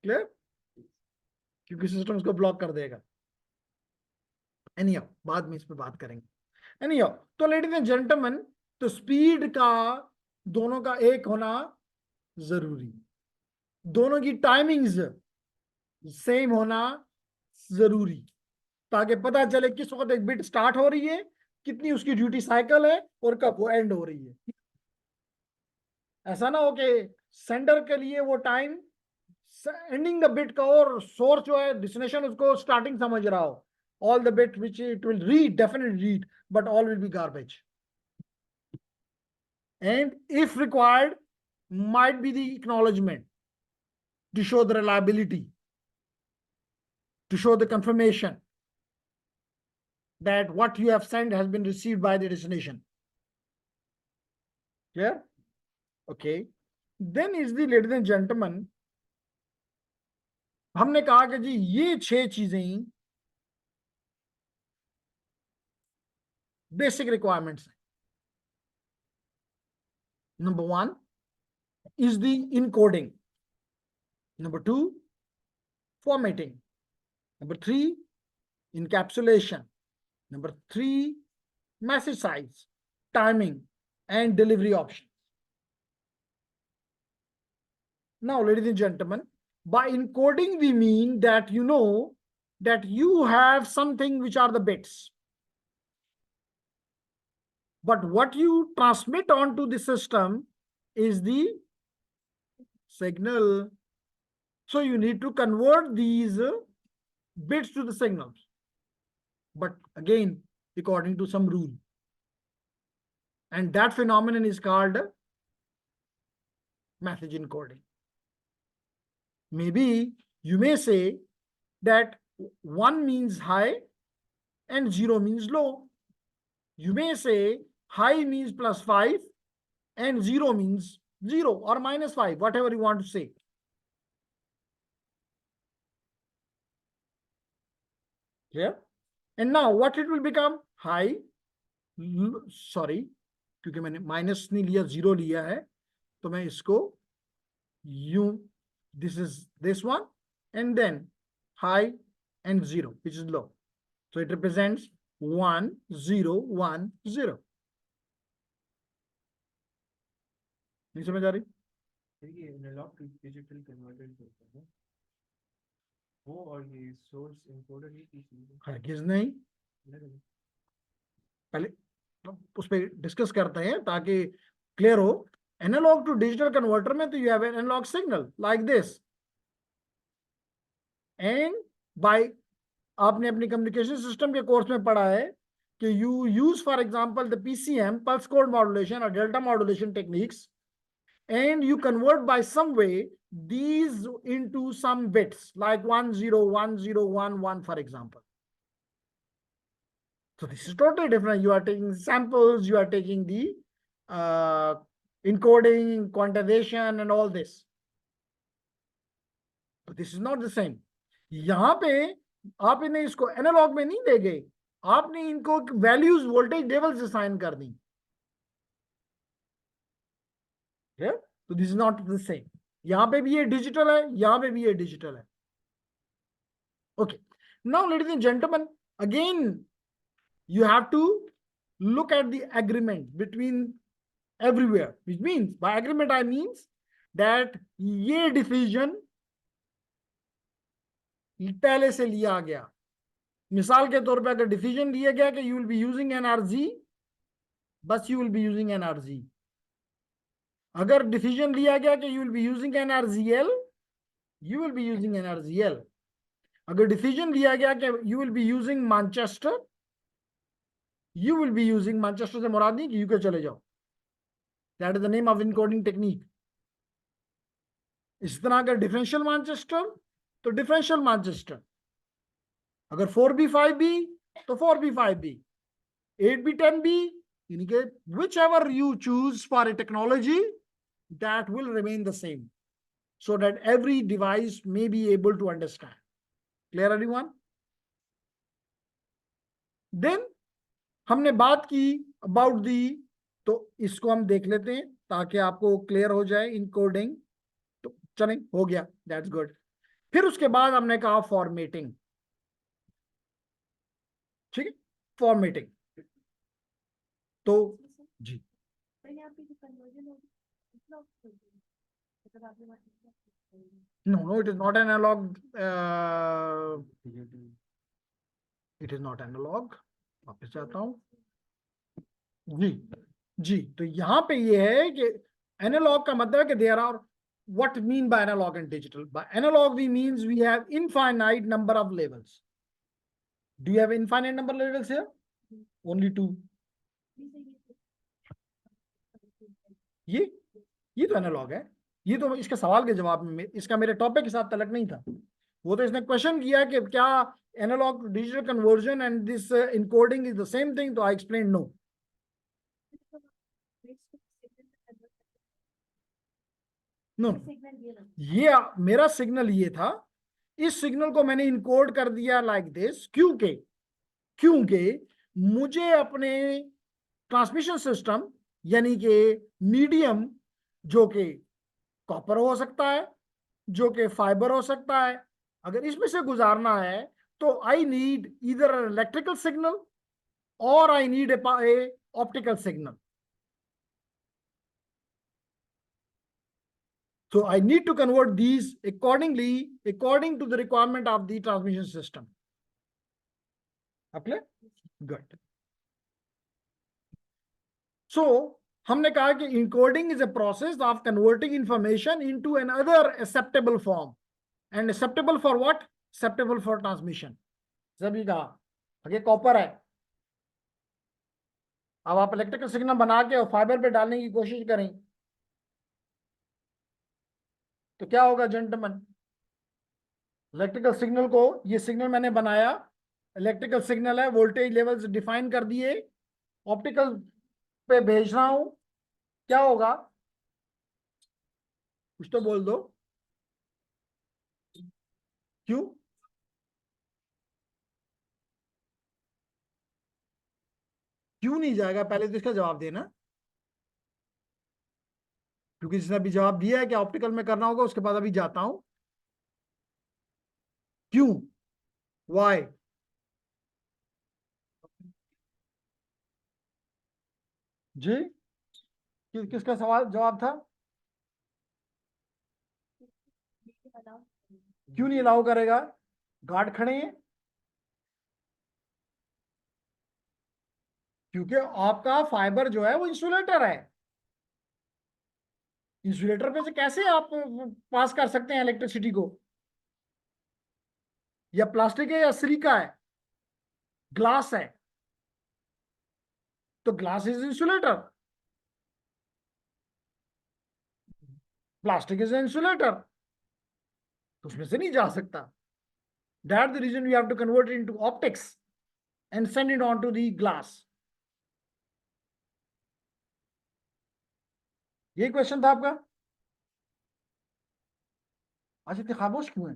क्लियर? क्योंकि सिस्टम उसको ब्लॉक कर देगा. एनीहाउ बाद में इस पे बात करेंगे. एनीहाउ, तो लेडीज एंड जेंटलमैन, तो स्पीड का दोनों का एक होना जरूरी, दोनों की टाइमिंग्स सेम होना जरूरी, ताकि पता चले किस वक्त एक बिट स्टार्ट हो रही है, कितनी उसकी ड्यूटी साइकिल है और कब वो एंड हो रही है. ऐसा ना हो कि सेंडर के लिए वो टाइम एंडिंग द बिट का और सोर्स जो है डेस्टिनेशन उसको स्टार्टिंग समझ रहा हो. All the bit which it will read, definitely read, but all will be garbage. And if required, might be the acknowledgement to show the reliability, to show the confirmation that what you have sent has been received by the destination. Clear? Okay. Then is the, ladies and gentlemen, हमने कहा कि जी ये 6 चीजें बेसिक रिक्वायरमेंट्स हैं. Number 1 is the encoding. Number 2, formatting. Number 3, encapsulation. Number 3, message size, timing, and delivery options. Now, ladies and gentlemen, by encoding, we mean that you know that you have something which are the bits. But what you transmit onto the system is the signal. So you need to convert these bits to the signals. But again, according to some rule. And that phenomenon is called message encoding. Maybe you may say that 1 means high and 0 means low. You may say high means +5 and 0 means 0 or -5, whatever you want to say. Clear? And now what it will become? High. Sorry, क्योंकि मैंने माइनस नहीं लिया, जीरो लिया है, तो मैं इसको यूं, this is this one, and then high and 0, which is low. So it represents 1 0 1 0. नहीं समझ आ रही? देखिए एनालॉग टू डिजिटल कन्वर्टर जो होता है वो और ये सोर्स एनकोडर एक ही चीज है। हरगिज नहीं, अलग-अलग। पहले उस पर डिस्कस करते हैं ताकि क्लियर हो। एनालॉग टू डिजिटल कन्वर्टर में तो you have an analogue signal like this, and by, आपने अपनी कम्युनिकेशन सिस्टम के कोर्स में पढ़ा है कि you use for example the PCM, pulse code modulation और delta modulation techniques, and you convert by some way these into some bits like 1 0 1 0 1 1, for example. So this is totally different. You are taking samples, you are taking the encoding, quantization and all this, but this is not the same. यहाँ पे आप इन्हें इसको एनालॉग में नहीं दे गए, आपने इनको वैल्यूज वोल्टेज लेवल्स असाइन कर दी। तो this is not the same. यहां पे भी ये डिजिटल है, यहां पे भी ये डिजिटल है। Okay, now ladies and gentleman, again you have to look at the agreement between everywhere, which means by agreement I means that ये डिसीजन पहले से लिया गया। मिसाल के तौर पे अगर डिसीजन लिया गया कि you will be using NRZ, बस you will be using NRZ. अगर डिसीजन लिया गया कि you will be using NRZL, you will be using NRZL. अगर डिसीजन लिया गया कि you will be using Manchester, you will be using Manchester से मुराद नहीं कि यूके चले जाओ, that is the name of encoding technique. इस तरह अगर डिफरेंशियल मैनचेस्टर तो डिफरेंशियल मैनचेस्टर, अगर 4B5B तो 4B5B, 8B10B, यानी कि which ever you choose for a technology that will remain the same so that every device may be able to understand. Clear everyone? Then हमने बात की अबाउट दी, तो इसको हम देख लेते हैं ताकि आपको क्लियर हो जाए इनकोडिंग। तो चलें, हो गया, दैट्स गुड। फिर उसके बाद हमने कहा फॉर्मेटिंग। ठीक है, फॉर्मेटिंग। तो जी, no it is not analogue, it is not analogue. वापस जाता हूं जी। जी, तो यहां पे ये है कि एनालॉग का मतलब है कि there are, what mean by analog and digital? By analog we means we have infinite number of levels. Do you have infinite number of levels here? Only 2. ये तो एनालॉग है। ये तो इसके सवाल के जवाब में, इसका मेरे टॉपिक के साथ तलक नहीं था। वो तो इसने क्वेश्चन किया कि क्या analogue digital conversion and this encoding is the same thing, तो आई एक्सप्लेन नो। नो, ये मेरा सिग्नल ये था, इस सिग्नल को मैंने इनकोड कर दिया लाइक दिस, क्योंकि मुझे अपने ट्रांसमिशन सिस्टम यानी कि मीडियम, जो कि कॉपर हो सकता है, जो कि फाइबर हो सकता है, अगर इसमें से गुजारना है तो I need either electrical signal or I need a optical signal. So I need to convert these accordingly, according to the requirement of the transmission system. Okay? Good. So हमने कहा कि encoding is a process of converting information into another acceptable form. And acceptable for what? Acceptable for transmission. सभी कहा, अगर कॉपर है, अब आप इलेक्ट्रिकल सिग्नल बना के और फाइबर पे डालने की कोशिश करें तो क्या होगा जेंटलमैन? इलेक्ट्रिकल सिग्नल को, ये सिग्नल मैंने बनाया, इलेक्ट्रिकल सिग्नल है, वोल्टेज लेवल्स डिफाइन कर दिए, ऑप्टिकल पे भेज रहा हूं, क्या होगा? कुछ तो बोल दो। क्यों? क्यों नहीं जाएगा, पहले तो इसका जवाब देना, क्योंकि जिसने अभी जवाब दिया है कि ऑप्टिकल में करना होगा, उसके बाद अभी जाता हूं। क्यों, वाई? जी, किसका सवाल जवाब था? क्यों नहीं अलाउ करेगा? गार्ड खड़े हैं। क्योंकि आपका फाइबर जो है वो इंसुलेटर है। इंसुलेटर पे से कैसे आप पास कर सकते हैं इलेक्ट्रिसिटी को? या प्लास्टिक है या सिलिका है, ग्लास है, तो glass is insulator, plastic is insulator, तो उसमें से नहीं जा सकता। That the reason we have to convert it into optics and send it on to the glass. ये क्वेश्चन था आपका। अच्छा, इतने खामोश क्यों है?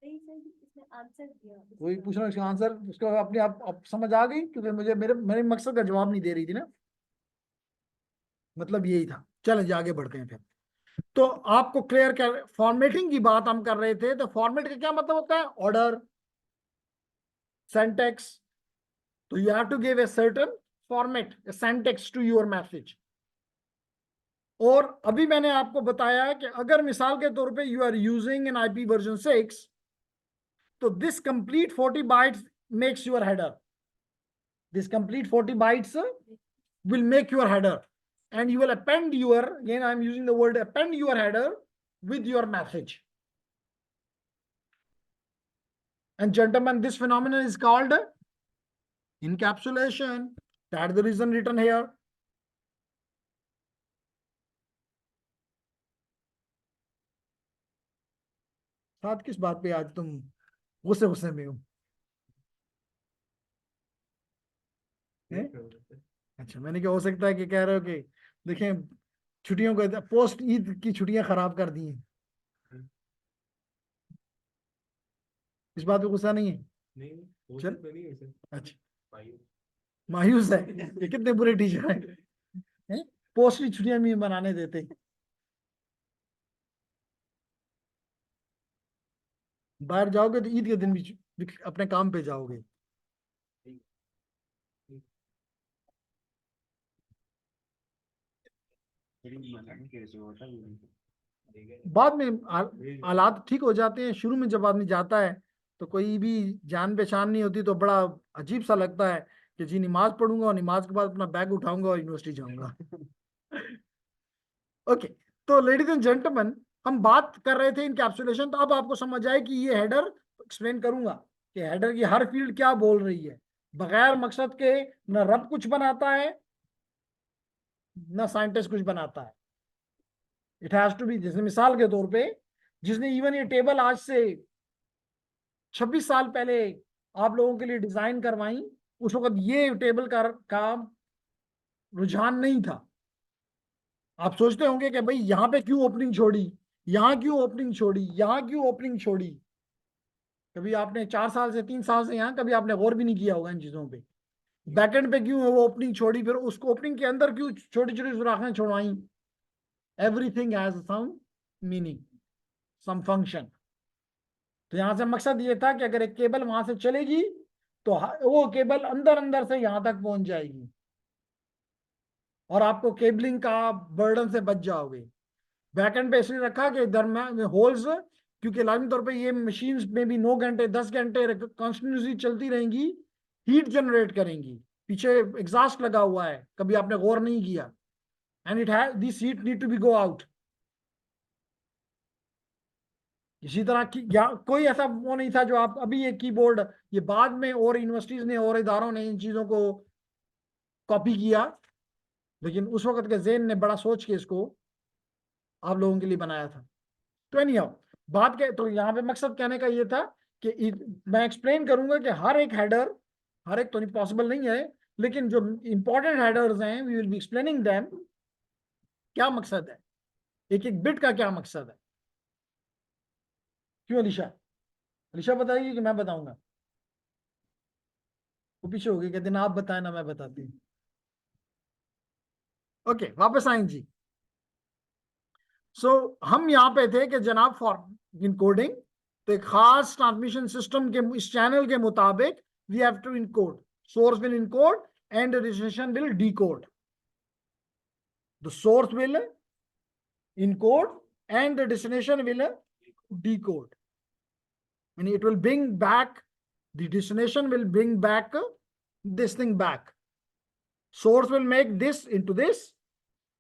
नहीं सर, इसने आंसर दिया। वही पूछ रहा हूँ, इसका आंसर उसको अपने आप समझ आ गई, क्योंकि मुझे मेरे मेरे मकसद का जवाब नहीं दे रही थी ना, मतलब यही था। चलें आगे बढ़ते हैं फिर। तो आपको क्लियर कर, फॉर्मेटिंग की बात हम कर रहे थे, तो फॉर्मेट का क्या मतलब होता है? Order, syntax. तो you have to give a certain format, a syntax to your message. और अभी मैंने आपको बताया कि अगर मिसाल के तौर पे you are using an IP version 6, तो this complete 40 bytes makes your header. This complete 40 bytes will make your header, and you will append your, again I'm using the word append your header with your message. And gentlemen, this phenomenon is called encapsulation. That's the reason written here. साथ किस बात पे आज तुम गुस्से गुस्से में हो? अच्छा, मैंने क्या, हो सकता है कि कह रहे हो कि देखें छुट्टियों को, पोस्ट ईद की छुट्टियां खराब कर दी हैं, इस बात पे गुस्सा नहीं है? नहीं, चल, तो नहीं है सर। अच्छा, मायूस है, ये कितने बुरे टीचर हैं, पोस्ट की छुट्टियां भी बनाने देते। बाहर जाओगे तो ईद के दिन भी अपने काम पे जाओगे। बाद में हालात ठीक हो जाते हैं। शुरू में जब आदमी जाता है तो कोई भी जान पहचान नहीं होती, तो बड़ा अजीब सा लगता है कि जी नमाज पढ़ूंगा और नमाज के बाद अपना बैग उठाऊंगा और यूनिवर्सिटी जाऊंगा। ओके, तो लेडीज एंड जेंटलमैन, हम बात कर रहे थे इनकैप्सुलेशन। तो अब आपको समझ आए कि ये हेडर, एक्सप्लेन करूंगा कि हेडर की हर फील्ड क्या बोल रही है। बगैर मकसद के न रब कुछ बनाता है, न साइंटिस्ट कुछ बनाता है। इट हैज टू बी, जैसे मिसाल के तौर पे जिसने इवन ये टेबल आज से 26 साल पहले आप लोगों के लिए डिजाइन करवाई, उस वक्त ये टेबल का रुझान नहीं था। आप सोचते होंगे कि भाई यहाँ पे क्यों ओपनिंग छोड़ी, यहाँ क्यों ओपनिंग छोड़ी, यहाँ क्यों ओपनिंग छोड़ी। कभी आपने 4 साल से 3 साल से यहाँ कभी आपने गौर भी नहीं किया होगा इन चीजों पे। बैकएंड पे क्यों है वो ओपनिंग छोड़ी, फिर उस ओपनिंग के अंदर क्यों छोटी छोटी सुराखें छोड़वाई। Everything has some meaning, some function. तो यहां से मकसद ये था कि अगर एक केबल वहां से चलेगी तो वो केबल अंदर अंदर से यहां तक पहुंच जाएगी और आपको केबलिंग का बर्डन से बच जाओगे। बैकएंड पे इसलिए रखा कि दरम्यान में होल्स, क्योंकि लाजमी तौर पे ये मशीन में भी 9 घंटे 10 घंटे कॉन्टिन्यूसली चलती रहेंगी, हीट जनरेट करेंगी। पीछे एग्जॉस्ट लगा हुआ है, कभी आपने गौर नहीं किया। And it has this heat need to be go out. इसी तरह की कोई ऐसा वो नहीं था जो आप अभी ये कीबोर्ड, ये बाद में और यूनिवर्सिटीज ने और इदारों ने इन चीजों को कॉपी किया, लेकिन उस वक्त के ज़हन ने बड़ा सोच के इसको आप लोगों के लिए बनाया था। तो एनीहाउ, बात के तो यहाँ पे मकसद कहने का ये था कि मैं एक्सप्लेन करूंगा कि हर एक हेडर, हर एक तो नहीं पॉसिबल नहीं है, लेकिन जो इंपॉर्टेंट हेडर्स हैं we will be explaining them. क्या मकसद है, एक एक बिट का क्या मकसद है। क्यों अलीशा, अलीशा बताइए कि मैं बताऊंगा? वो पीछे हो गए, कहते ना आप बताएं ना मैं बताती हूँ। ओके, वापस आएं जी। सो हम यहाँ पे थे कि जनाब फॉर इनकोडिंग, तो एक खास ट्रांसमिशन सिस्टम के इस चैनल के मुताबिक we have to encode, source will encode and destination will decode. The source will encode and the destination will decode. And it will bring back, the destination will bring back this thing back. Source will make this into this,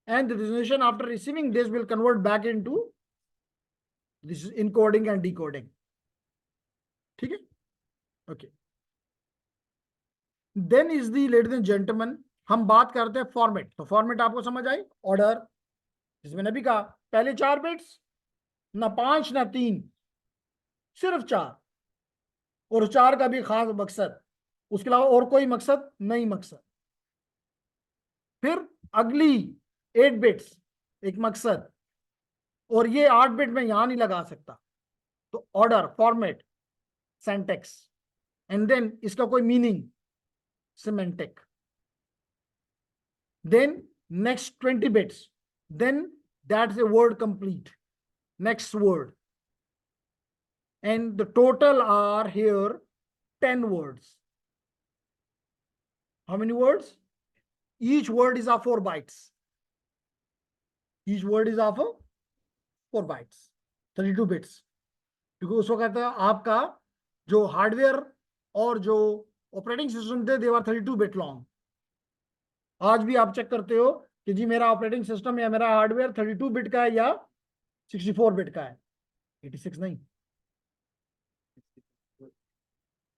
and the destination after receiving this will convert back into this is encoding and decoding. ठीक है? Okay. Then is the, ladies and gentlemen, हम बात करते हैं फॉर्मेट। तो फॉर्मेट आपको समझ आई, ऑर्डर, जिसमें मैंने भी कहा पहले 4 बिट्स, ना 5 ना 3, सिर्फ 4, और 4 का भी खास मकसद, उसके अलावा और कोई मकसद नहीं मकसद। फिर अगली 8 बिट्स एक मकसद, और ये 8 बिट में यहां नहीं लगा सकता, तो order, format, syntax, and then इसका कोई meaning, semantic. Then next 20 bits, then that's a word complete, next word, and the total are here 10 words. How many words? Each word is of 4 bytes. Each word is of 4 bytes, 32 bits. क्योंकि उस वक्त आपका जो हार्डवेयर और जो ऑपरेटिंग सिस्टम थे, दे वर 32 बिट लॉन्ग। आज भी आप चेक करते हो कि जी मेरा ऑपरेटिंग सिस्टम या मेरा हार्डवेयर 32 बिट का है या 64 बिट का है, 86 नहीं।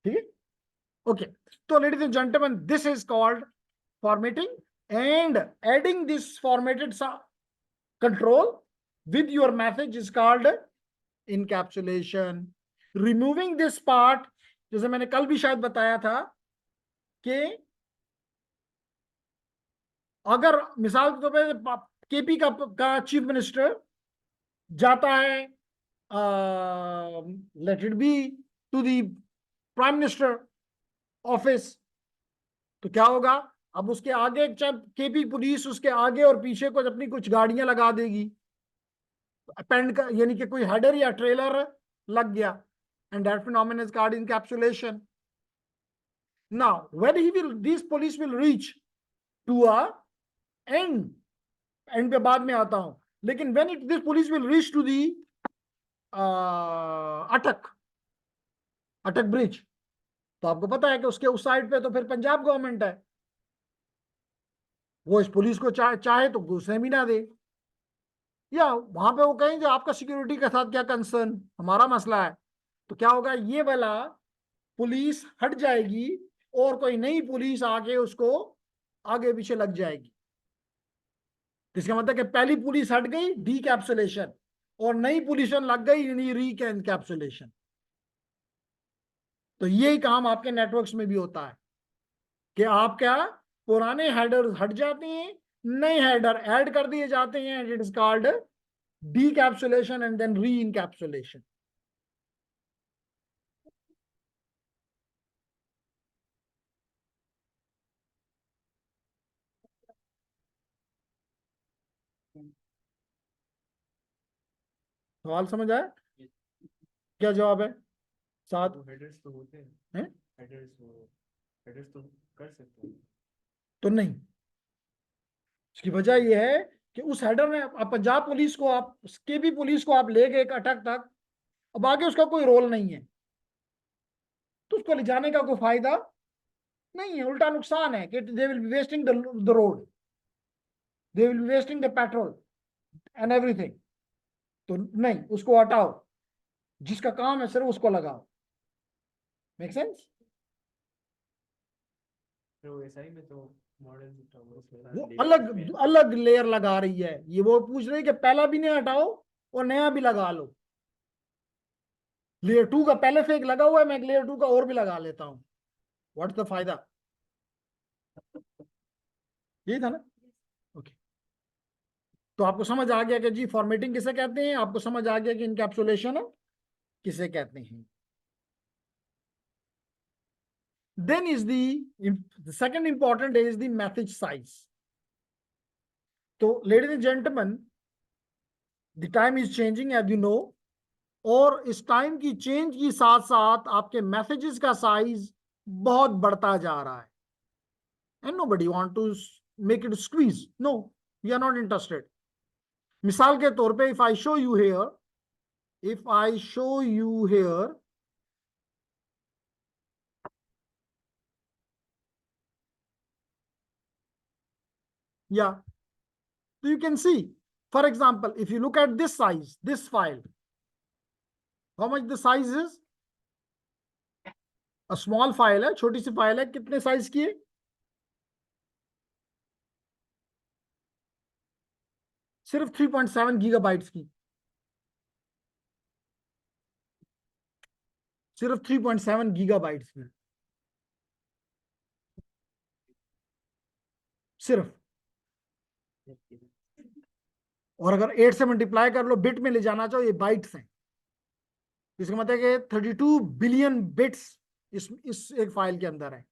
ठीक है, ओके। तो ladies and gentleman, this is called formatting, and adding this formatted control with your message is called encapsulation. Removing this part, जैसे मैंने कल भी शायद बताया था कि अगर मिसाल के तौर पे केपी का चीफ मिनिस्टर जाता है let it be to the prime minister office, तो क्या होगा, अब उसके आगे केपी पुलिस उसके आगे और पीछे कुछ अपनी कुछ गाड़ियां लगा देगी, पेंड का, यानी कि कोई हेडर या ट्रेलर लग गया, and that phenomenon is called encapsulation. Now when he will, this police will reach to a and पे बाद में आता हूं, लेकिन when it, this police will reach to the Attock bridge, तो आपको पता है कि उसके उस साइड पे तो फिर पंजाब गवर्नमेंट है, वो इस पुलिस को चाहे तो घुसने भी ना दे, या वहां पे वो कहें जो आपका सिक्योरिटी के साथ क्या कंसर्न, हमारा मसला है, तो क्या होगा, ये वाला पुलिस हट जाएगी और कोई नई पुलिस आके उसको आगे पीछे लग जाएगी। इसका मतलब कि पहली पुलिस हट गई, डीकैप्सुलेशन, और नई पुलिस लग गई, यानी रीकैप्सुलेशन। तो यही काम आपके नेटवर्क्स में भी होता है कि आपका पुराने हेडर हट जाते हैं, नए हेडर ऐड कर दिए जाते हैं, and it is called decapsulation and then re encapsulation. सवाल समझ आया? क्या जवाब है? साथ हेडर्स तो होते हैं, हैं? हेडर्स तो कर सकते हैं। तो नहीं, इसकी वजह यह है कि उस हेडर में आप पंजाब पुलिस को, आप उसके भी पुलिस को आप ले गए अटक तक, अब आगे उसका कोई रोल नहीं है, तो उसको ले जाने का कोई फायदा नहीं है, उल्टा नुकसान है कि they will be wasting the road, they will be wasting the petrol and everything. तो नहीं, उसको हटाओ, जिसका काम है सिर्फ उसको लगाओ। Make sense? तो एसआई में तो मॉडल वो अलग अलग लेयर लगा रही है, ये वो पूछ रही है कि पहला भी नहीं हटाओ और नया भी लगा लो। लेयर 2 का पहले से एक लगा हुआ है, मैं लेयर 2 का और भी लगा लेता हूं, व्हाट्स द फायदा? यही था ना? ओके, तो आपको समझ आ गया कि जी फॉर्मेटिंग किसे कहते हैं, आपको समझ आ गया कि इनकैप्सुलेशन किसे कहते हैं। Then is the second important is the message size. So, ladies and gentlemen, the time is changing as you know, और इस टाइम की चेंज के साथ साथ आपके मैसेजेस का साइज बहुत बढ़ता जा रहा है. And nobody want to make it squeeze. No, we are not interested. मिसाल के तौर पे, if I show you here, yeah, so you can see, for example, if you look at this size, this file, how much the size is? A small file है, छोटी सी फाइल है, कितने साइज की है? सिर्फ 3.7 गीगाबाइट्स की, सिर्फ 3.7 गीगाबाइट्स की, सिर्फ. और अगर 8 से मल्टीप्लाई कर लो, बिट में ले जाना चाहो, ये बाइट्स हैं. इसका मतलब है कि 32 बिलियन बिट्स इस एक फाइल के अंदर है.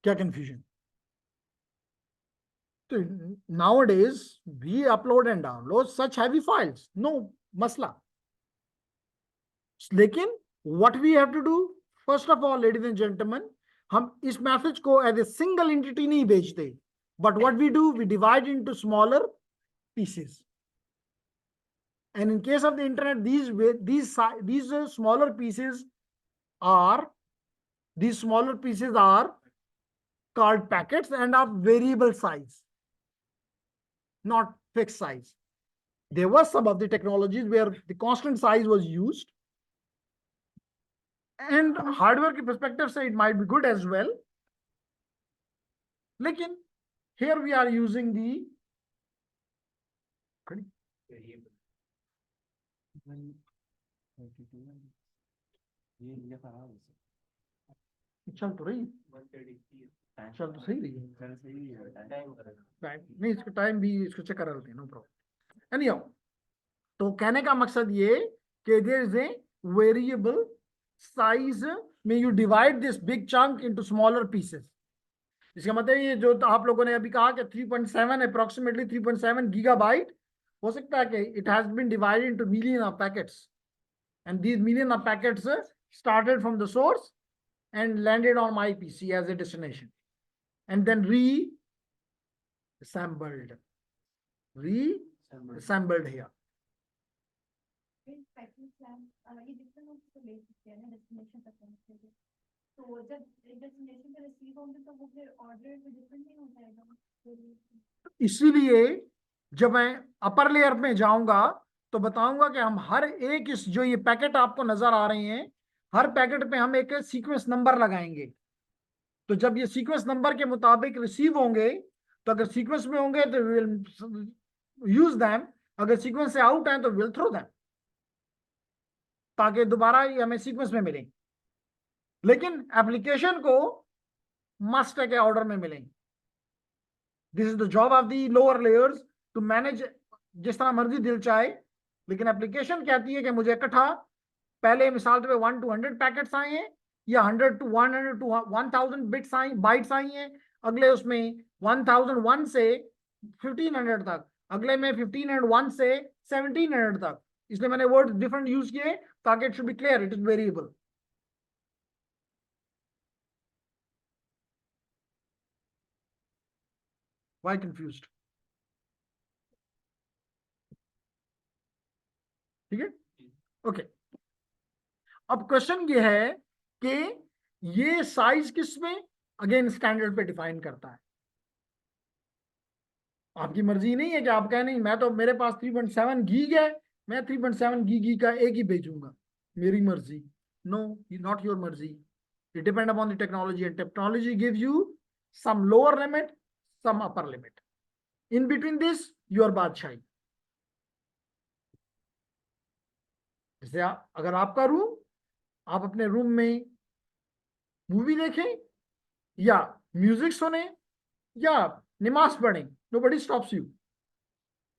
क्या कंफ्यूजन? तो nowadays we upload and download such heavy files, no मसला. लेकिन what we have to do, first of all, ladies and gentlemen, हम इस मैसेज को एज ए सिंगल एंटिटी नहीं भेजते, but what we do, we divide into smaller pieces. And in case of the internet, these smaller pieces are called packets and of variable size, not fixed size. There were some of the technologies where the constant size was used, and hardware के perspective से it might be good as well. लेकिन here we are using the चल तो रही, चल तो सही रही है. नहीं, इसको टाइम भी इसको चेक करा लेते हैं, नो प्रॉब्लम. एनीहाउ, तो कहने का मकसद ये कि there is a variable size में you divide this big chunk into smaller pieces. इसका मतलब ये जो आप लोगों ने अभी कहा कि 3.7 अप्रोक्सीमेटली 3.7 गीगाबाइट, हो सकता है कि it has been divided into million of packets, and these million of packets started from the source and landed on my PC as a destination, and then reassembled here. ये different होने से ले सकते हैं ना destination तक पहुंचने के लिए. तो जब destination पे receive होंगे तो वो फिर order में different नहीं हो जाएगा. इसीलिए जब मैं अपर लेयर में जाऊंगा तो बताऊंगा कि हम हर एक इस जो ये पैकेट आपको नजर आ रहे हैं, हर पैकेट पे हम एक सीक्वेंस नंबर लगाएंगे. तो जब ये सीक्वेंस नंबर के मुताबिक रिसीव होंगे, तो अगर सीक्वेंस में होंगे तो विल यूज देम, अगर सीक्वेंस से आउट है तो विल थ्रो देम, ताकि दोबारा ये हमें सीक्वेंस में मिले. लेकिन एप्लीकेशन को मस्ट है के ऑर्डर में मिले. This is the job of the lower layers to manage जिस तरह मर्जी दिल चाहे. लेकिन एप्लीकेशन कहती है कि मुझे इकट्ठा पहले मिसाल पे 1 to 100 पैकेट्स आए हैं, या 100 to 1000 बिट्स आई बाइट्स आई हैं, अगले उसमें 1001 से 1500 तक, अगले में 1501 से 1700 तक. इसलिए मैंने वर्ड डिफरेंट यूज किए ताकि it should be clear, it is variable. Why confused? ठीक है, ओके. अब क्वेश्चन ये है कि ये साइज किस में, अगेन स्टैंडर्ड पे डिफाइन करता है. आपकी मर्जी नहीं है कि आप कहें नहीं मैं तो मेरे पास 3.7 गीग है, मैं 3.7 गीगी का एक ही भेजूंगा, मेरी मर्जी. नो, नॉट योर मर्जी. It depend upon the technology, and technology give you some lower limit, some upper limit. In between this your बादशाही. जैसे अगर आपका रूम, आप अपने रूम में मूवी देखें या म्यूजिक सुने या नमाज पढ़ें, नोबडी स्टॉप्स यू.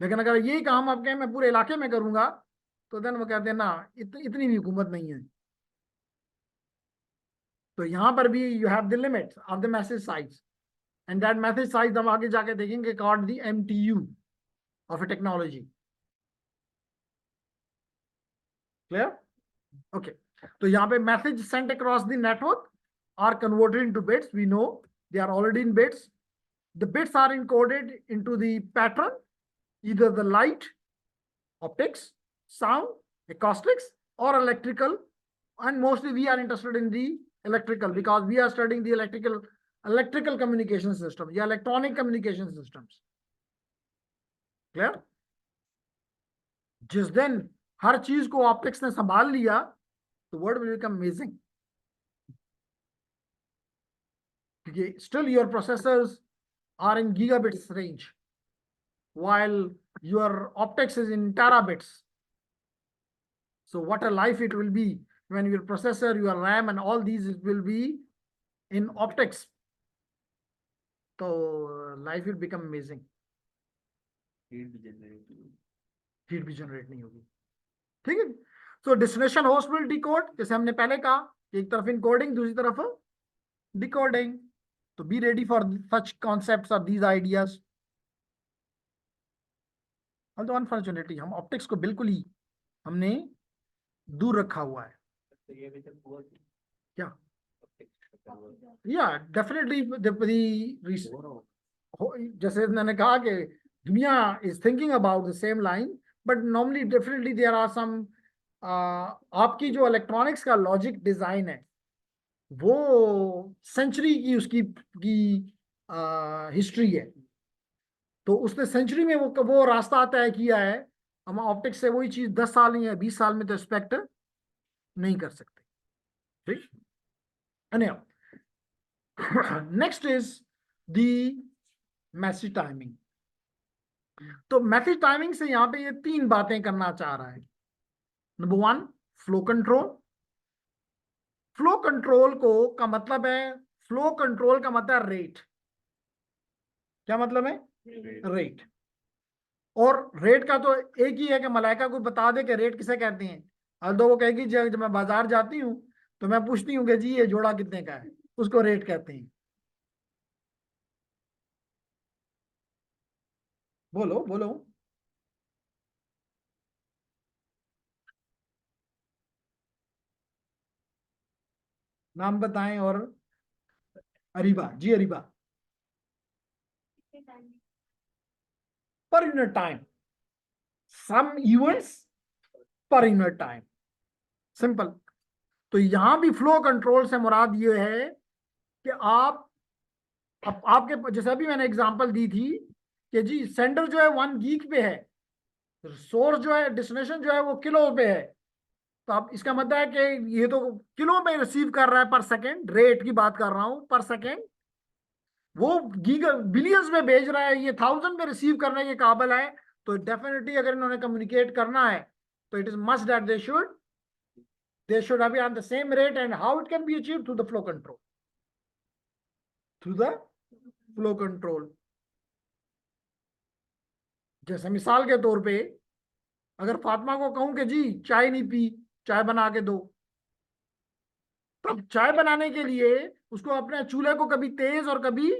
लेकिन अगर यही काम आप कहें मैं पूरे इलाके में करूंगा, तो देन वो कहते हैं ना, इतनी भी हुकूमत नहीं है। तो यहां पर भी you have the limit of the message size, and that message size हम आगे जाके देखेंगे called the MTU of a technology. Clear? Okay. तो यहाँ पे message sent across the network are converted into bits, we know they are already in bits. The bits are encoded into the pattern, either the light, optics, sound, acoustics, or electrical. And mostly we are interested in the electrical because we are studying the electrical communication system या electronic communication systems. Clear? जिस दिन हर चीज को ऑप्टिक्स ने संभाल लिया, तो वर्ड विल बिकम अमेजिंग, क्योंकि still your processors are in gigabits range while your optics is in terabits. So what a life it will be when your processor, your RAM, and all these will be in optics. So life will become amazing. Heat भी जनरेट हीट भी जनरेट नहीं होगी। ठीक है। सो डेस्टिनेशन होस्ट विल डिकोड, जैसे हमने पहले कहा, एक तरफ इनकोडिंग, दूसरी तरफ डिकोडिंग। तो be ready for such concepts और दीज आइडियाज। तो अनफॉर्चुनेटली हम ऑप्टिक्स को बिल्कुल ही हमने दूर रखा हुआ है। तो ये भी तो बहुत क्या? या डेफिनेटली जैसे मैंने कहा कि दुनिया is thinking about the same line, but normally definitely there are some, आपकी जो इलेक्ट्रॉनिक्स का लॉजिक डिजाइन है वो सेंचुरी की उसकी हिस्ट्री है। तो उसने सेंचुरी में वो रास्ता तय किया है। हम ऑप्टिक्स से वही चीज 10 साल या 20 साल में तो एक्सपेक्ट नहीं कर सकते। ठीक। Next is the message timing. तो मैसेज टाइमिंग से यहां पे ये 3 बातें करना चाह रहा है। Number 1, flow control. Flow control को का मतलब है, फ्लो कंट्रोल का मतलब रेट। क्या मतलब है? रेट। और रेट का तो एक ही है कि मलाइका को बता दे कि रेट किसे कहते हैं। अल्दो वो कहेगी जब मैं बाजार जाती हूँ तो मैं पूछती हूँ कि जी ये जोड़ा कितने का है, उसको रेट कहते हैं। बोलो बोलो। नाम बताएं। और Areeba ji, Ariba. Per unit time, some events per unit time, simple. तो यहां भी फ्लो कंट्रोल से मुराद ये है कि आपके जैसे अभी मैंने एग्जांपल दी थी कि जी सेंडर जो है 1 गीग पे है, सोर्स जो है, डेस्टिनेशन जो है वो किलो पे है। तो आप इसका मतलब है कि ये तो किलो में रिसीव कर रहा है पर सेकेंड, रेट की बात कर रहा हूं पर सेकेंड। वो गीगा बिलियंस में भेज रहा है, ये 1000 में रिसीव करने के काबिल है। तो डेफिनेटली अगर इन्होंने कम्युनिकेट करना है तो it is must that they should be on the same rate. And how it can be achieved? Through the flow control. Through the flow control. जैसे मिसाल के तौर पे अगर फातिमा को कहूं कि जी चाय नहीं पी, चाय बना के दो, तब चाय बनाने के लिए उसको अपने चूल्हे को कभी तेज और कभी,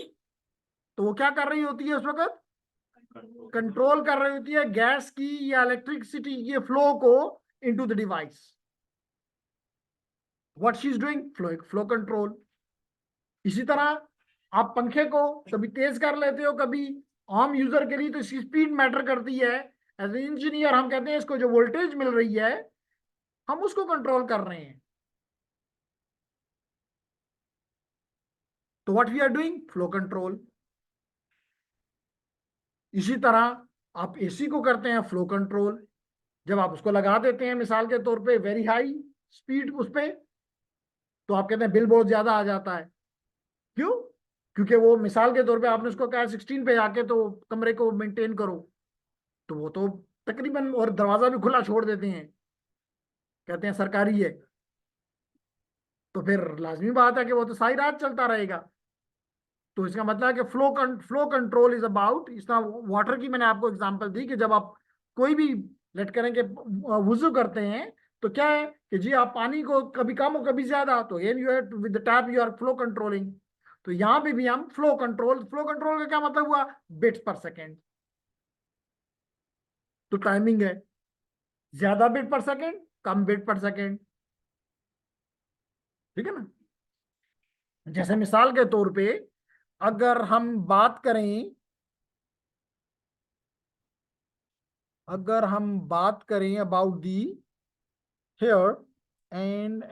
तो वो क्या कर रही होती है उस वक्त? कंट्रोल कर रही होती है गैस की या इलेक्ट्रिसिटी के फ्लो को into the device. What she is doing? Flow control. इसी तरह आप पंखे को कभी तेज कर लेते हो, कभी आम यूजर के लिए तो इसकी स्पीड मैटर करती है। एज ए इंजीनियर हम कहते हैं इसको जो वोल्टेज मिल रही है हम उसको कंट्रोल कर रहे हैं। तो what we are doing? Flow control. इसी तरह आप एसी को करते हैं फ्लो कंट्रोल। जब आप उसको लगा देते हैं मिसाल के तौर पे वेरी हाई स्पीड उस पे, तो आप कहते हैं बिल बहुत ज्यादा आ जाता है। क्यों? क्योंकि वो मिसाल के तौर पे आपने उसको कहा 16 पे आके तो कमरे को मेंटेन करो, तो वो तो तकरीबन, और दरवाजा भी खुला छोड़ देते हैं, कहते हैं सरकारी है, तो फिर लाजमी बात है कि वो तो सारी रात चलता रहेगा। तो इसका मतलब है कि फ्लो कंट्रोल इज अबाउट, इस तरह वाटर की मैंने आपको एग्जांपल दी कि जब आप कोई भी लेट करें कि वुजू करते हैं तो क्या है कि जी आप पानी को कभी कम और कभी ज्यादा, तो you have with the tap you are flow controlling. तो यहाँ पे भी हम फ्लो कंट्रोल का क्या मतलब हुआ, बिट्स पर सेकेंड। तो टाइमिंग है, ज्यादा बिट पर सेकेंड, कम बिट पर सेकेंड, ठीक है ना। जैसे मिसाल के तौर पे अगर हम बात करें, about the here and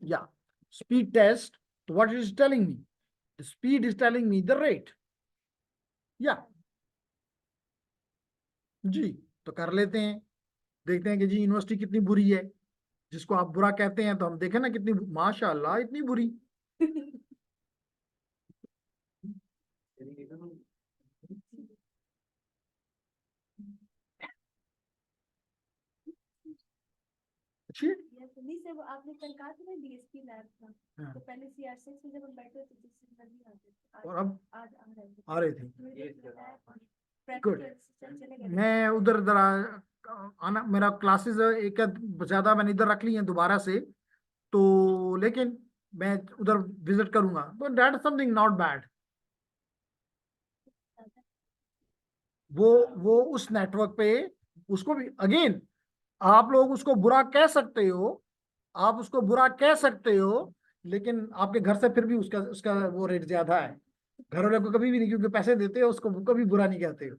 yeah, speed test, what it is telling me, the speed is telling me the rate, yeah जी। तो कर लेते हैं, देखते हैं कि जी यूनिवर्सिटी कितनी बुरी है, जिसको आप बुरा कहते हैं, तो हम देखें ना कितनी माशाल्लाह इतनी बुरी। अच्छी है? नहीं सर, वो आपने कल कहा था ना डीएसपी लैब का, हाँ। तो पहले सीआर6 में जब हम बैठे थे जिस दिन नहीं आते थे, और अब आज आ रहे थे, गुड। चले मैं उधर जरा आना, मेरा क्लासेस एक ज्यादा मैंने इधर रख ली है दोबारा से, तो लेकिन मैं उधर विजिट करूंगा, तो दैट समथिंग नॉट बैड। वो उस नेटवर्क पे उसको भी अगेन आप लोग उसको बुरा कह सकते हो, आप उसको बुरा कह सकते हो, लेकिन आपके घर से फिर भी उसका उसका वो रेट ज्यादा है। घर वाले को कभी भी नहीं, क्योंकि पैसे देते हो उसको कभी बुरा नहीं कहते हो।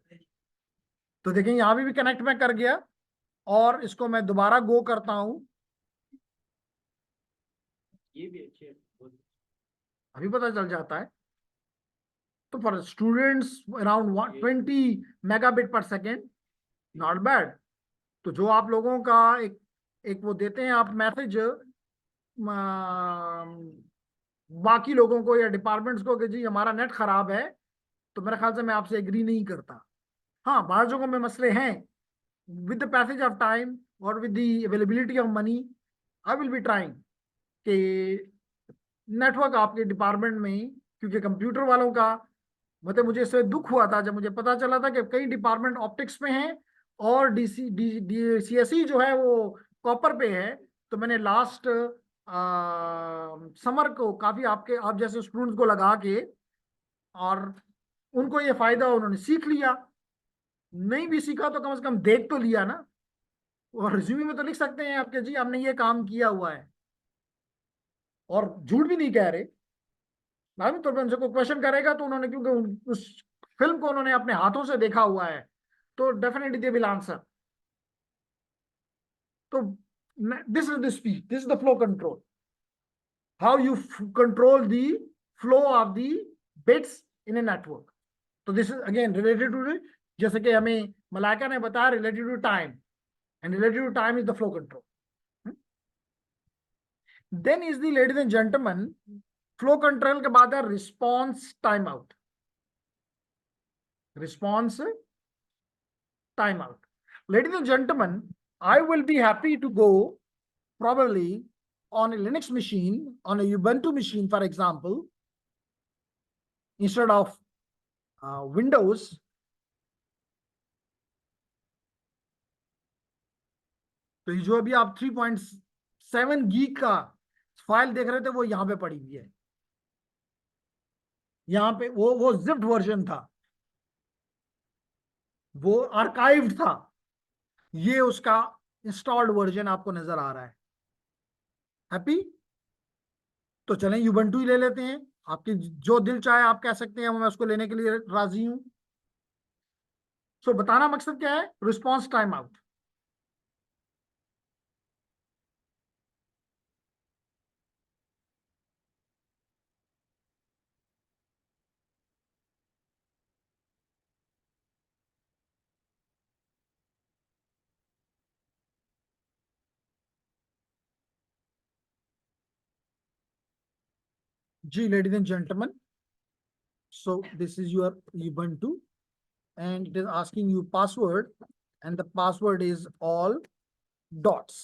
तो देखें यहाँ भी कनेक्ट में कर गया, और इसको मैं दोबारा गो करता हूं, ये भी अच्छे है, बहुत अभी पता चल जाता है। तो फॉर स्टूडेंट्स अराउंड 120 मेगाबिट पर सेकेंड, नॉट बैड। तो जो आप लोगों का एक एक वो देते हैं आप मैसेज बाकी लोगों को या डिपार्टमेंट्स को कि जी हमारा नेट खराब है, तो मेरे ख्याल से मैं आपसे एग्री नहीं करता। हाँ, बाहर जगहों में मसले हैं, with the passage of time और with the availability of money, I will be trying कि नेटवर्क आपके डिपार्टमेंट में, क्योंकि कंप्यूटर वालों का मतलब मुझे इससे दुख हुआ था जब मुझे पता चला था कि कई डिपार्टमेंट ऑप्टिक्स में है और सीएसई जो है वो कॉपर पे है। तो मैंने लास्ट समर को काफी आप जैसे स्टूडेंट्स को लगा के, और उनको ये फायदा उन्होंने सीख लिया, नहीं भी सीखा तो कम से कम देख तो लिया ना, और रिज्यूमे में तो लिख सकते हैं आपके जी हमने ये काम किया हुआ है, और झूठ भी नहीं कह रहे। मालूम तौर पर उनसे कोई क्वेश्चन करेगा तो उन्होंने, क्योंकि उस फिल्म को उन्होंने अपने हाथों से देखा हुआ है, तो डेफिनेटली दे विल आंसर। तो this is the speed, this is the flow control, how you control the flow of the bits in a network. तो this is again related to, जैसे कि हमें मलाइका ने बताया, related to time, and related to time is the flow control. Then is the ladies and gentleman, flow control के बाद है response time out. Response timeout. Ladies and gentlemen, I will be happy to go probably on a Linux machine, on a Ubuntu machine, for example, instead of Windows. तो जो अभी आप 3.7 गीग का फाइल देख रहे थे वो यहाँ पे पड़ी हुई है, यहाँ पे वो जिप्ड वर्जन था, वो आर्काइव्ड था, ये उसका इंस्टॉल्ड वर्जन आपको नजर आ रहा है। हैप्पी? तो चलें यूबंटू ही ले लेते हैं, आपकी जो दिल चाहे आप कह सकते हैं, मैं उसको लेने के लिए राजी हूं। सो बताना मकसद क्या है, रिस्पॉन्स टाइम आउट। जी ladies and gentleman, so this is your Ubuntu and it is asking you password, and the password is all dots.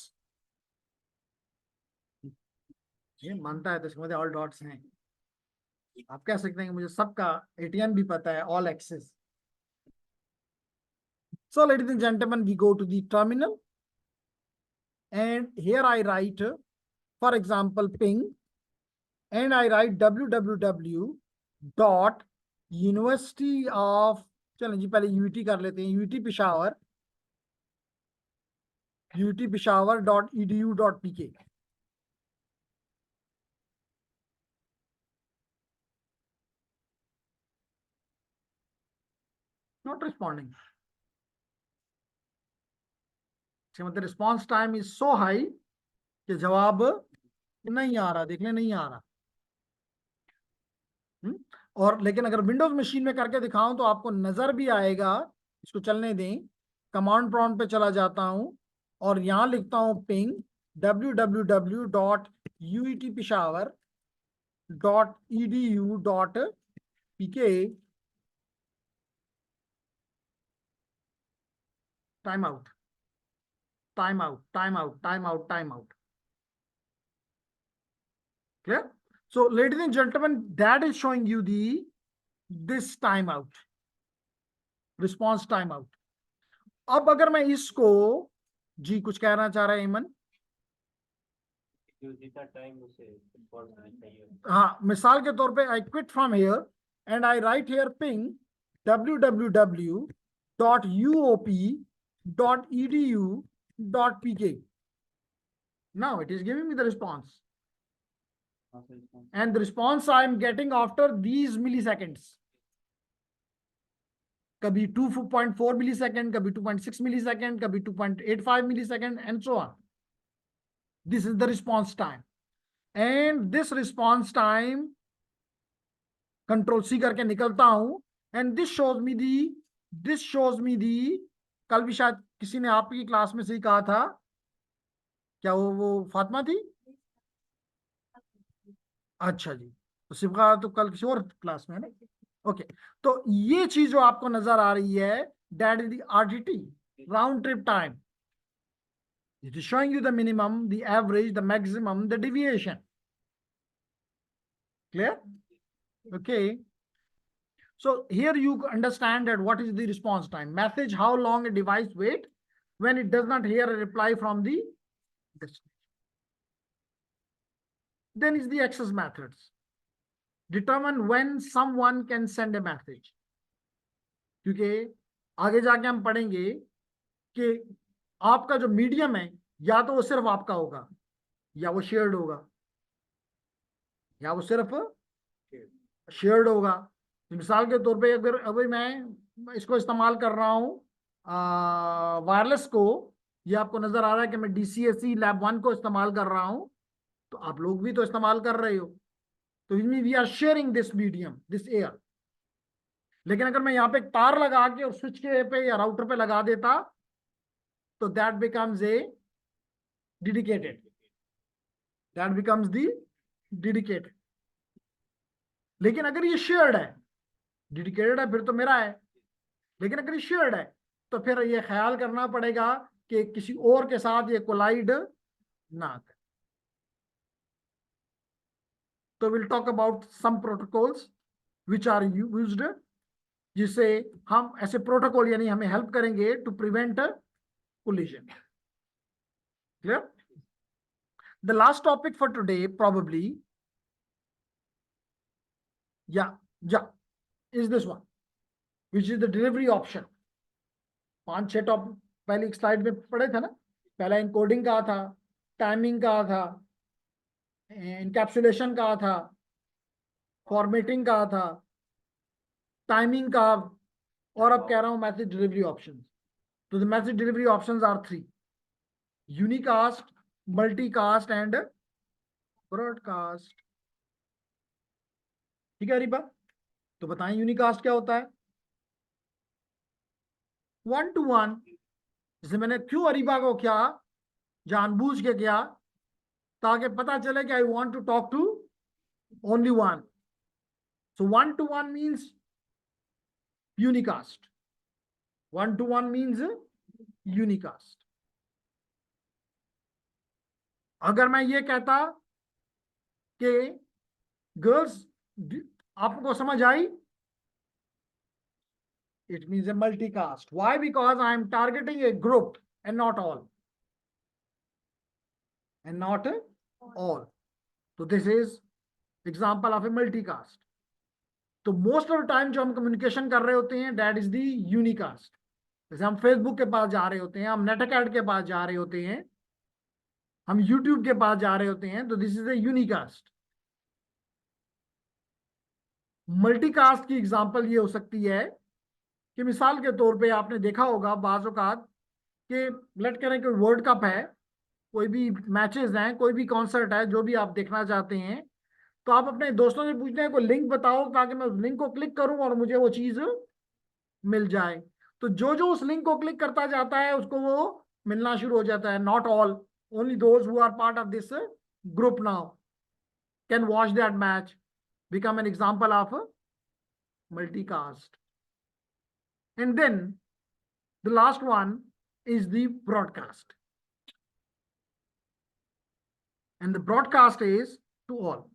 ये मानता है तो इसके मतलब all dots हैं। आप कह सकते हैं कि मुझे सबका ATM भी पता है, all access. So ladies and gentlemen, we go to the terminal, and here I write, for example, ping, and I write www dot University of, चलें जी पहले UT कर लेते हैं, UT Peshawar .edu.pk. Not responding. मतलब response time is so high कि जवाब नहीं आ रहा, देख लें नहीं आ रहा। और लेकिन अगर विंडोज मशीन में करके दिखाऊं तो आपको नजर भी आएगा। इसको चलने दें, कमांड प्रॉम्प्ट पे चला जाता हूं और यहां लिखता हूं ping www.uitpeshawar.edu.pk time out, time out, time out, time out, time out. Clear? So ladies and gentlemen, that is showing you this timeout, response timeout. अब अगर मैं इसको, जी कुछ कहना चाह रहा है ईमन? जितना टाइम उसे रिस्पॉन्स चाहिए। हाँ, मिसाल के तौर पे I quit from here and I write here ping www.uop.edu.pk. Now it is giving me the response. And the response I am getting after these milliseconds. कभी 2.4 मिलीसेकंड, कभी 2.6 मिलीसेकंड, कभी 2.85 millisecond, and so on. This is the response time. And this response time, Control C करके निकलता हूं, and this shows me the, कल भी शायद किसी ने आपकी क्लास में से ही कहा था, क्या वो फातिमा थी? अच्छा जी, तो सिबका तो कल किसी और क्लास में है ना। ओके, तो ये चीज जो आपको नजर आ रही है, that is the RTT, round trip time. It is showing you the minimum, the average, the maximum, the deviation. Clear? Okay. So here you understand that what is the response time. Message, how long a device wait when it does not hear a reply from the destination. Then is the access methods. Determine when someone can send a message. क्योंकि आगे जाके हम पढ़ेंगे कि आपका जो मीडियम है, या तो वो सिर्फ आपका होगा, या वो शेयर्ड होगा, या वो सिर्फ शेयर्ड होगा। मिसाल के तौर पे अगर अभी मैं इसको इस्तेमाल कर रहा हूँ वायरलेस को, ये आपको नजर आ रहा है कि मैं DCSE लैब 1 को इस्तेमाल कर रहा हूँ, तो आप लोग भी तो इस्तेमाल कर रहे हो, तो we are sharing this medium, this air. लेकिन अगर मैं यहाँ पे तार लगा के और स्विच के पे या राउटर पे लगा देता, तो that becomes a dedicated, that becomes the dedicated. लेकिन अगर ये शेयर्ड है, डेडिकेटेड है फिर तो मेरा है, लेकिन अगर ये शेयर्ड है तो फिर ये ख्याल करना पड़ेगा कि किसी और के साथ ये कोलाइड ना करे। तो will talk about some protocols which are used, जिससे हम ऐसे प्रोटोकॉल यानी हमें हेल्प करेंगे to prevent collision. Clear? The last topic for today probably, yeah, is this one, which is the delivery option. 5-6 topic पहले एक स्लाइड में पढ़े थे ना। पहला इनकोडिंग का था, टाइमिंग का था, इनकैप्सुलेशन का था, फॉर्मेटिंग का था, टाइमिंग का, और अब कह रहा हूं मैसेज डिलीवरी ऑप्शंस. तो the message delivery options are 3: unicast, multicast and broadcast. ठीक है अरीबा, तो बताएं यूनिकास्ट क्या होता है? 1-to-1. जैसे मैंने क्यों अरीबा को क्या जानबूझ के किया, ताकि पता चले कि I want to talk to only one. So 1-to-1 means unicast. 1-to-1 means unicast. अगर मैं ये कहता कि गर्ल्स आपको समझ आई? It means a multicast. Why? Because I am targeting a group and not all. And not all. So this is example of a multicast. तो मोस्ट ऑफ द टाइम जो हम कम्युनिकेशन कर रहे होते हैं दैट इज द यूनिकास्ट. जैसे हम फेसबुक के पास जा रहे होते हैं, हम नेटअकैड के पास जा रहे होते हैं, हम यूट्यूब के पास जा रहे होते हैं, तो this is a unicast. Multicast की एग्जांपल ये हो सकती है कि मिसाल के तौर पे आपने देखा होगा बाज़ औक़ात कि लेट करें कि वर्ल्ड कप है, कोई भी मैचेस हैं, कोई भी कॉन्सर्ट है, जो भी आप देखना चाहते हैं, तो आप अपने दोस्तों से पूछते हैं कोई लिंक बताओ ताकि मैं उस लिंक को क्लिक करूं और मुझे वो चीज मिल जाए. तो जो जो उस लिंक को क्लिक करता जाता है उसको वो मिलना शुरू हो जाता है. Not all, only those who are part of this group now can watch that match, become an example of multicast. And then the last one is the broadcast, and the broadcast is to all.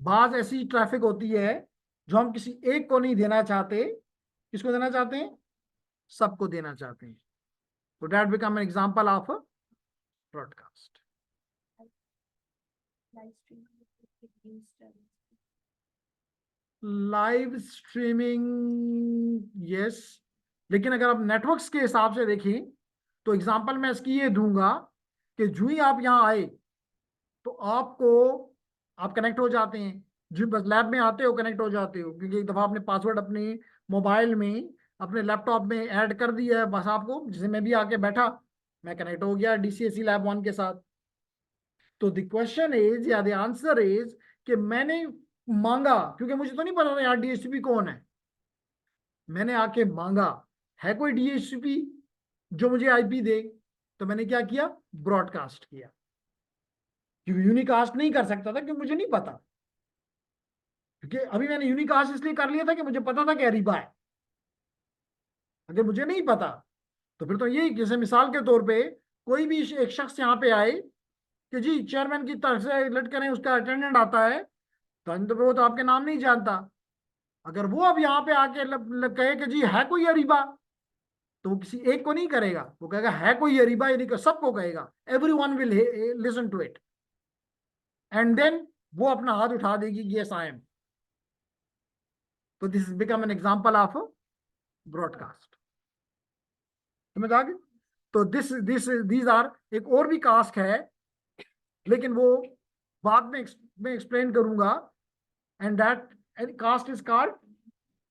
बाज ऐसी ट्रैफिक होती है जो हम किसी एक को नहीं देना चाहते. किसको देना चाहते हैं? सबको देना चाहते हैं. तो that become an example of broadcast. Live streaming yes, लेकिन अगर आप नेटवर्क्स के हिसाब से देखें तो एग्जांपल मैं इसकी ये दूंगा कि जो ही आप यहाँ आए तो आप कनेक्ट हो जाते हैं. जो बस लैब में आते हो कनेक्ट हो जाते हो, क्योंकि एक दफ़ा आपने पासवर्ड अपने मोबाइल में अपने लैपटॉप में ऐड कर दिया है, बस आपको जैसे मैं भी आके बैठा, मैं कनेक्ट हो गया DCSE लैब 1 के साथ. तो द क्वेश्चन इज या द आंसर इज कि मैंने मांगा, क्योंकि मुझे तो नहीं पता था यार DHCP कौन है. मैंने आके मांगा है कोई DHCP जो मुझे IP दे, तो मैंने क्या किया? ब्रॉडकास्ट किया. क्योंकि यूनिकास्ट नहीं कर सकता था क्योंकि मुझे नहीं पता. क्योंकि अभी मैंने यूनिकास्ट इसलिए कर लिया था कि मुझे पता था कि अरीबा है. अगर मुझे नहीं पता तो फिर तो यही, जैसे मिसाल के तौर पे कोई भी एक शख्स यहाँ पे आए कि जी चेयरमैन की तरफ से लेट करें उसका अटेंडेंट आता है, तो वो तो आपके नाम नहीं जानता. अगर वो अब यहाँ पे आके कहे कि जी है कोई अरीबा, तो वो किसी एक को नहीं करेगा, वो कहेगा है कोई अरीबा, यानी सबको कहेगा. Everyone will listen to it and then वो अपना हाथ उठा देगी, यस आई एम. तो this become an example of broadcast. समझ आ गई? तो दीज आर, एक और भी कास्ट है लेकिन वो बाद में मैं एक्सप्लेन करूंगा. And that caste is called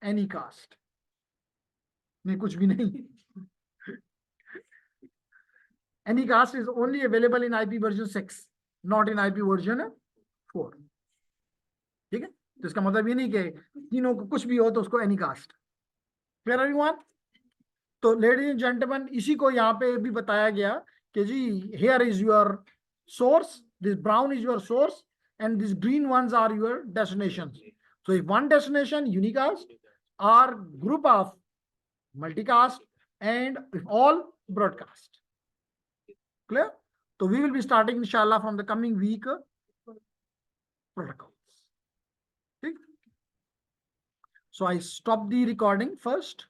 any caste. नहीं, कुछ भी नहीं. Any caste is only available in IP version 6, not in IP version 4. ठीक है? तो इसका मतलब ये नहीं कि तीनों को कुछ भी हो तो उसको एनी कास्ट. Clear everyone? तो लेडीज एंड जेंटलमैन, इसी को यहाँ पे भी बताया गया कि जी here is your source, this brown is your source and this green ones are your destinations. So if one destination unicast or group of multicast and if all broadcast. Clear? So we will be starting inshallah from the coming week protocols. Okay? So I stop the recording first.